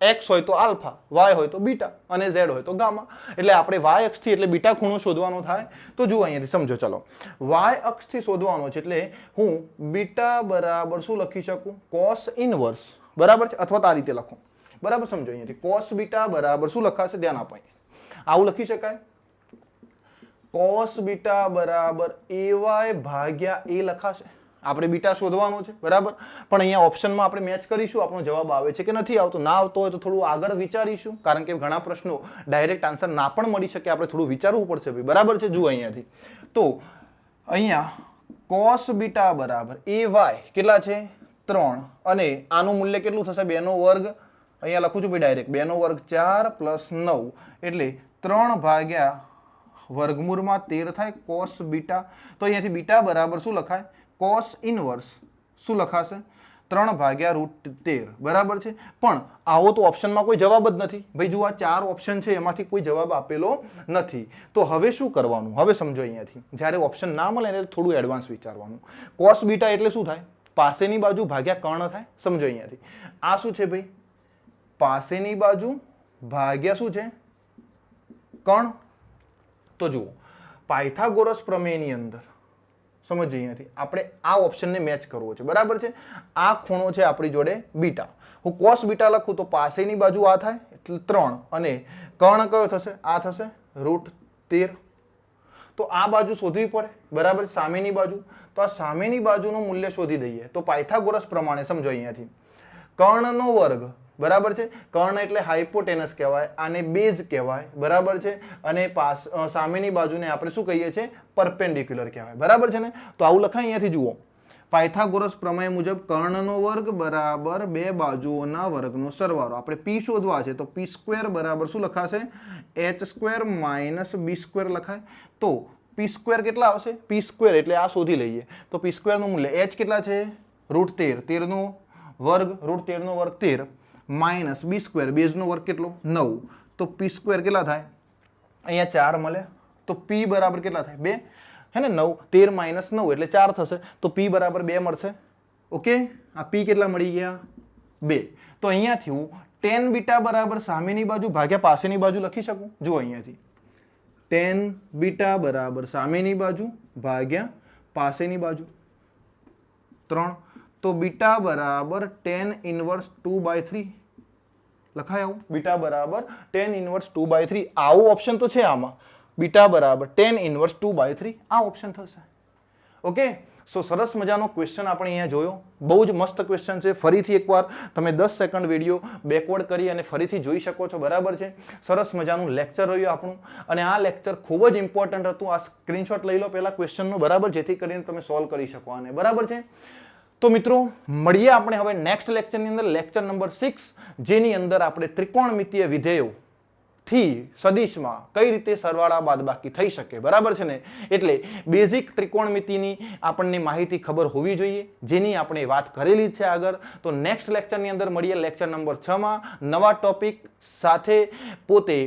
[SPEAKER 1] x હોય તો આલ્ફા, y હોય તો બીટા અને z હોય તો ગામા. એટલે આપણે y અક્ષથી એટલે બીટા ખૂણો શોધવાનો થાય. તો જુઓ અહીંયાથી સમજો. ચલો y અક્ષથી શોધવાનો છે એટલે હું બીટા બરાબર શું લખી શકું cos ઇનવર્સ, બરાબર છે, અથવા તો આ રીતે લખું, બરાબર. સમજો અહીંયાથી cos બીટા બરાબર શું લખાશે, ધ્યાન આપો. આવું લખી શકાય cos બીટા બરાબર ay ભાગ્યા a લખાશે. આપણે બીટા શોધવાનો છે, બરાબર. પણ અહીંયા ઓપ્શનમાં આપણે મેચ કરીશું, આપણો જવાબ આવે છે કે નથી આવતો. ના આવતો હોય તો થોડું આગળ વિચારીશું, કારણ કે ઘણા પ્રશ્નો ડાયરેક્ટ આન્સર ના પણ મળી શકે, આપણે થોડું વિચારવું પડશે ભાઈ, બરાબર છે. જુઓ અહીંયાથી તો અહીંયા cos બીટા બરાબર ay કેટલા છે 3 અને આનું મૂલ્ય કેટલું થશે 2 નો વર્ગ. અહીંયા લખું છું ભાઈ ડાયરેક્ટ 2 નો વર્ગ 4 પ્લસ 9 એટલે 3 ભાગ્યા વર્ગમૂળમાં 13 થાય cos બીટા. તો અહીંયાથી બીટા બરાબર શું લખાય cos ઇનવર્સ શું લખાશે 3 ભાગ્યા √13, બરાબર છે. પણ આવો તો ઓપ્શનમાં કોઈ જવાબ જ નથી ભાઈ. જો આ 4 ઓપ્શન છે એમાંથી કોઈ જવાબ આપેલો નથી. તો હવે શું કરવાનું, હવે સમજો. અહીંયાથી જ્યારે ઓપ્શન ના મળે એટલે થોડું એડવાન્સ વિચારવાનું. cos બીટા એટલે શું થાય, પાસેની બાજુ ભાગ્યા કર્ણ થાય. સમજો અહીંયાથી આ શું છે ભાઈ, પાસેની બાજુ ભાગ્યા શું છે કર્ણ. તો જુઓ પાયથાગોરસ પ્રમેયની અંદર સમજો અહીંયાથી આપણે આ ઓપ્શનને મેચ કરવો છે, બરાબર છે. આ ખૂણો છે આપણી જોડે બીટા. હું cos બીટા લખું તો પાસેની બાજુ આ થાય એટલે 3 અને કર્ણ કયો થશે, આ થશે √13. તો આ બાજુ શોધવી પડે, બરાબર. સામેની બાજુ, તો આ સામેની બાજુનું મૂલ્ય શોધી દઈએ. તો પાયથાગોરસ પ્રમાણે સમજો અહીંયાથી કર્ણનો વર્ગ બરાબર છે. કર્ણ એટલે હાઇપોટેનસ કહેવાય, આને બેઝ કહેવાય, બરાબર છે. અને સામેની બાજુને આપણે શું કહીએ છીએ? પરપેન્ડિક્યુલર કહેવાય, બરાબર છે ને. તો આવું લખાય. અહીંયાથી જુઓ, પાયથાગોરસ પ્રમેય મુજબ કર્ણનો વર્ગ બરાબર બે બાજુઓના વર્ગનો સરવાળો. આપણે પી શોધવા છે તો પી સ્ક્વેર બરાબર શું લખાશે? એચ સ્ક્વેર માઇનસ બી સ્ક્વેર લખાય. તો પી સ્ક્વેર કેટલા આવશે? પી સ્ક્વેર એટલે આ શોધી લઈએ. તો પી સ્ક્વેરનું મૂલ્ય એચ કેટલા છે? √13, 13 નો વર્ગ, √13 નો વર્ગ 13 માઇનસ બી સ્ક્વેર, બેઝનો વર્ગ કેટલો? 9. તો પી સ્ક્વેર કેટલા થાય? અહીંયા 4 મળે. તો પી બરાબર કેટલા થાય? 2 હે ને. 9, 13 માઇનસ 9 એટલે 4 થશે. તો પી બરાબર 2 મળશે. ઓકે, આ પી કેટલા મળી ગયા? 2. તો અહીંયાથી હું tan બીટા બરાબર સામેની બાજુ ભાગ્યા પાસેની બાજુ લખી શકું. જુઓ અહીંયાથી tan બીટા બરાબર સામેની બાજુ ભાગ્યા પાસેની બાજુ 3. તો બીટા બરાબર tan ઇન્વર્સ 2/3 લખાય આવું. બીટા બરાબર tan ઇન્વર્સ 2/3 આવું ઓપ્શન તો છે આમાં. બીટા બરાબર tan ઇન્વર્સ 2/3 આ ઓપ્શન થશે. ઓકે, સો સરસ મજાનો ક્વેશ્ચન આપણે અહીંયા જોયો. બહુ જ મસ્ત ક્વેશ્ચન છે. ફરીથી એકવાર તમે 10 સેકન્ડ વિડીયો બેકવર્ડ કરી અને ફરીથી જોઈ શકો છો, બરાબર છે. સરસ મજાનું લેક્ચર રહ્યું આપણું, અને આ લેક્ચર ખૂબ જ ઇમ્પોર્ટન્ટ હતું. આ સ્ક્રીનશોટ લઈ લો પહેલા ક્વેશ્ચનનો, બરાબર, જેથી કરીને તમે સોલ્વ કરી શકો આને, બરાબર છે. તો મિત્રો મળીએ આપણે હવે નેક્સ્ટ લેક્ચરની અંદર, લેક્ચર નંબર 6, જેની અંદર આપણે ત્રિકોણમિતીય વિધેયો થી સદિશમાં કઈ રીતે સરવાળા બાદબાકી થઈ શકે, બરાબર છે ને. એટલે બેઝિક ત્રિકોણમિતિની આપણને માહિતી ખબર હોવી જોઈએ, જેની આપણે વાત કરેલી છે આગળ. તો નેક્સ્ટ લેક્ચરની અંદર મળીએ લેક્ચર નંબર 6 માં નવા ટોપિક સાથે. પોતે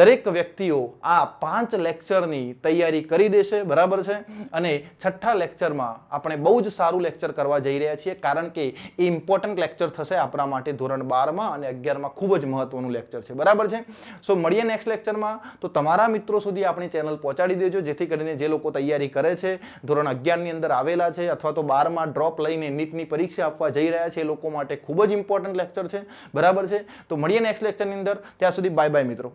[SPEAKER 1] દરેક વ્યક્તિઓ આ 5 લેક્ચરની તૈયારી કરી દેશે, બરાબર છે. અને 6થા લેક્ચરમાં આપણે બહુ જ સારું લેક્ચર કરવા જઈ રહ્યા છીએ, કારણ કે એ ઇમ્પોર્ટન્ટ લેક્ચર થશે આપણા માટે ધોરણ 12માં અને 11માં. ખૂબ જ મહત્વનું લેક્ચર છે, બરાબર છે. સો મળીએ નેક્સ્ટ લેક્ચરમાં. તો તમારા મિત્રો સુધી આપણી ચેનલ પહોંચાડી દેજો, જેથી કરીને જે લોકો તૈયારી કરે છે, ધોરણ 11ની અંદર આવેલા છે, અથવા તો 12માં ડ્રોપ લઈને નીટની પરીક્ષા આપવા જઈ રહ્યા છે, એ લોકો માટે ખૂબ જ ઇમ્પોર્ટન્ટ લેક્ચર છે, બરાબર છે. તો મળીએ નેક્સ્ટ લેક્ચરની અંદર. ત્યાં સુધી બાય બાય મિત્રો.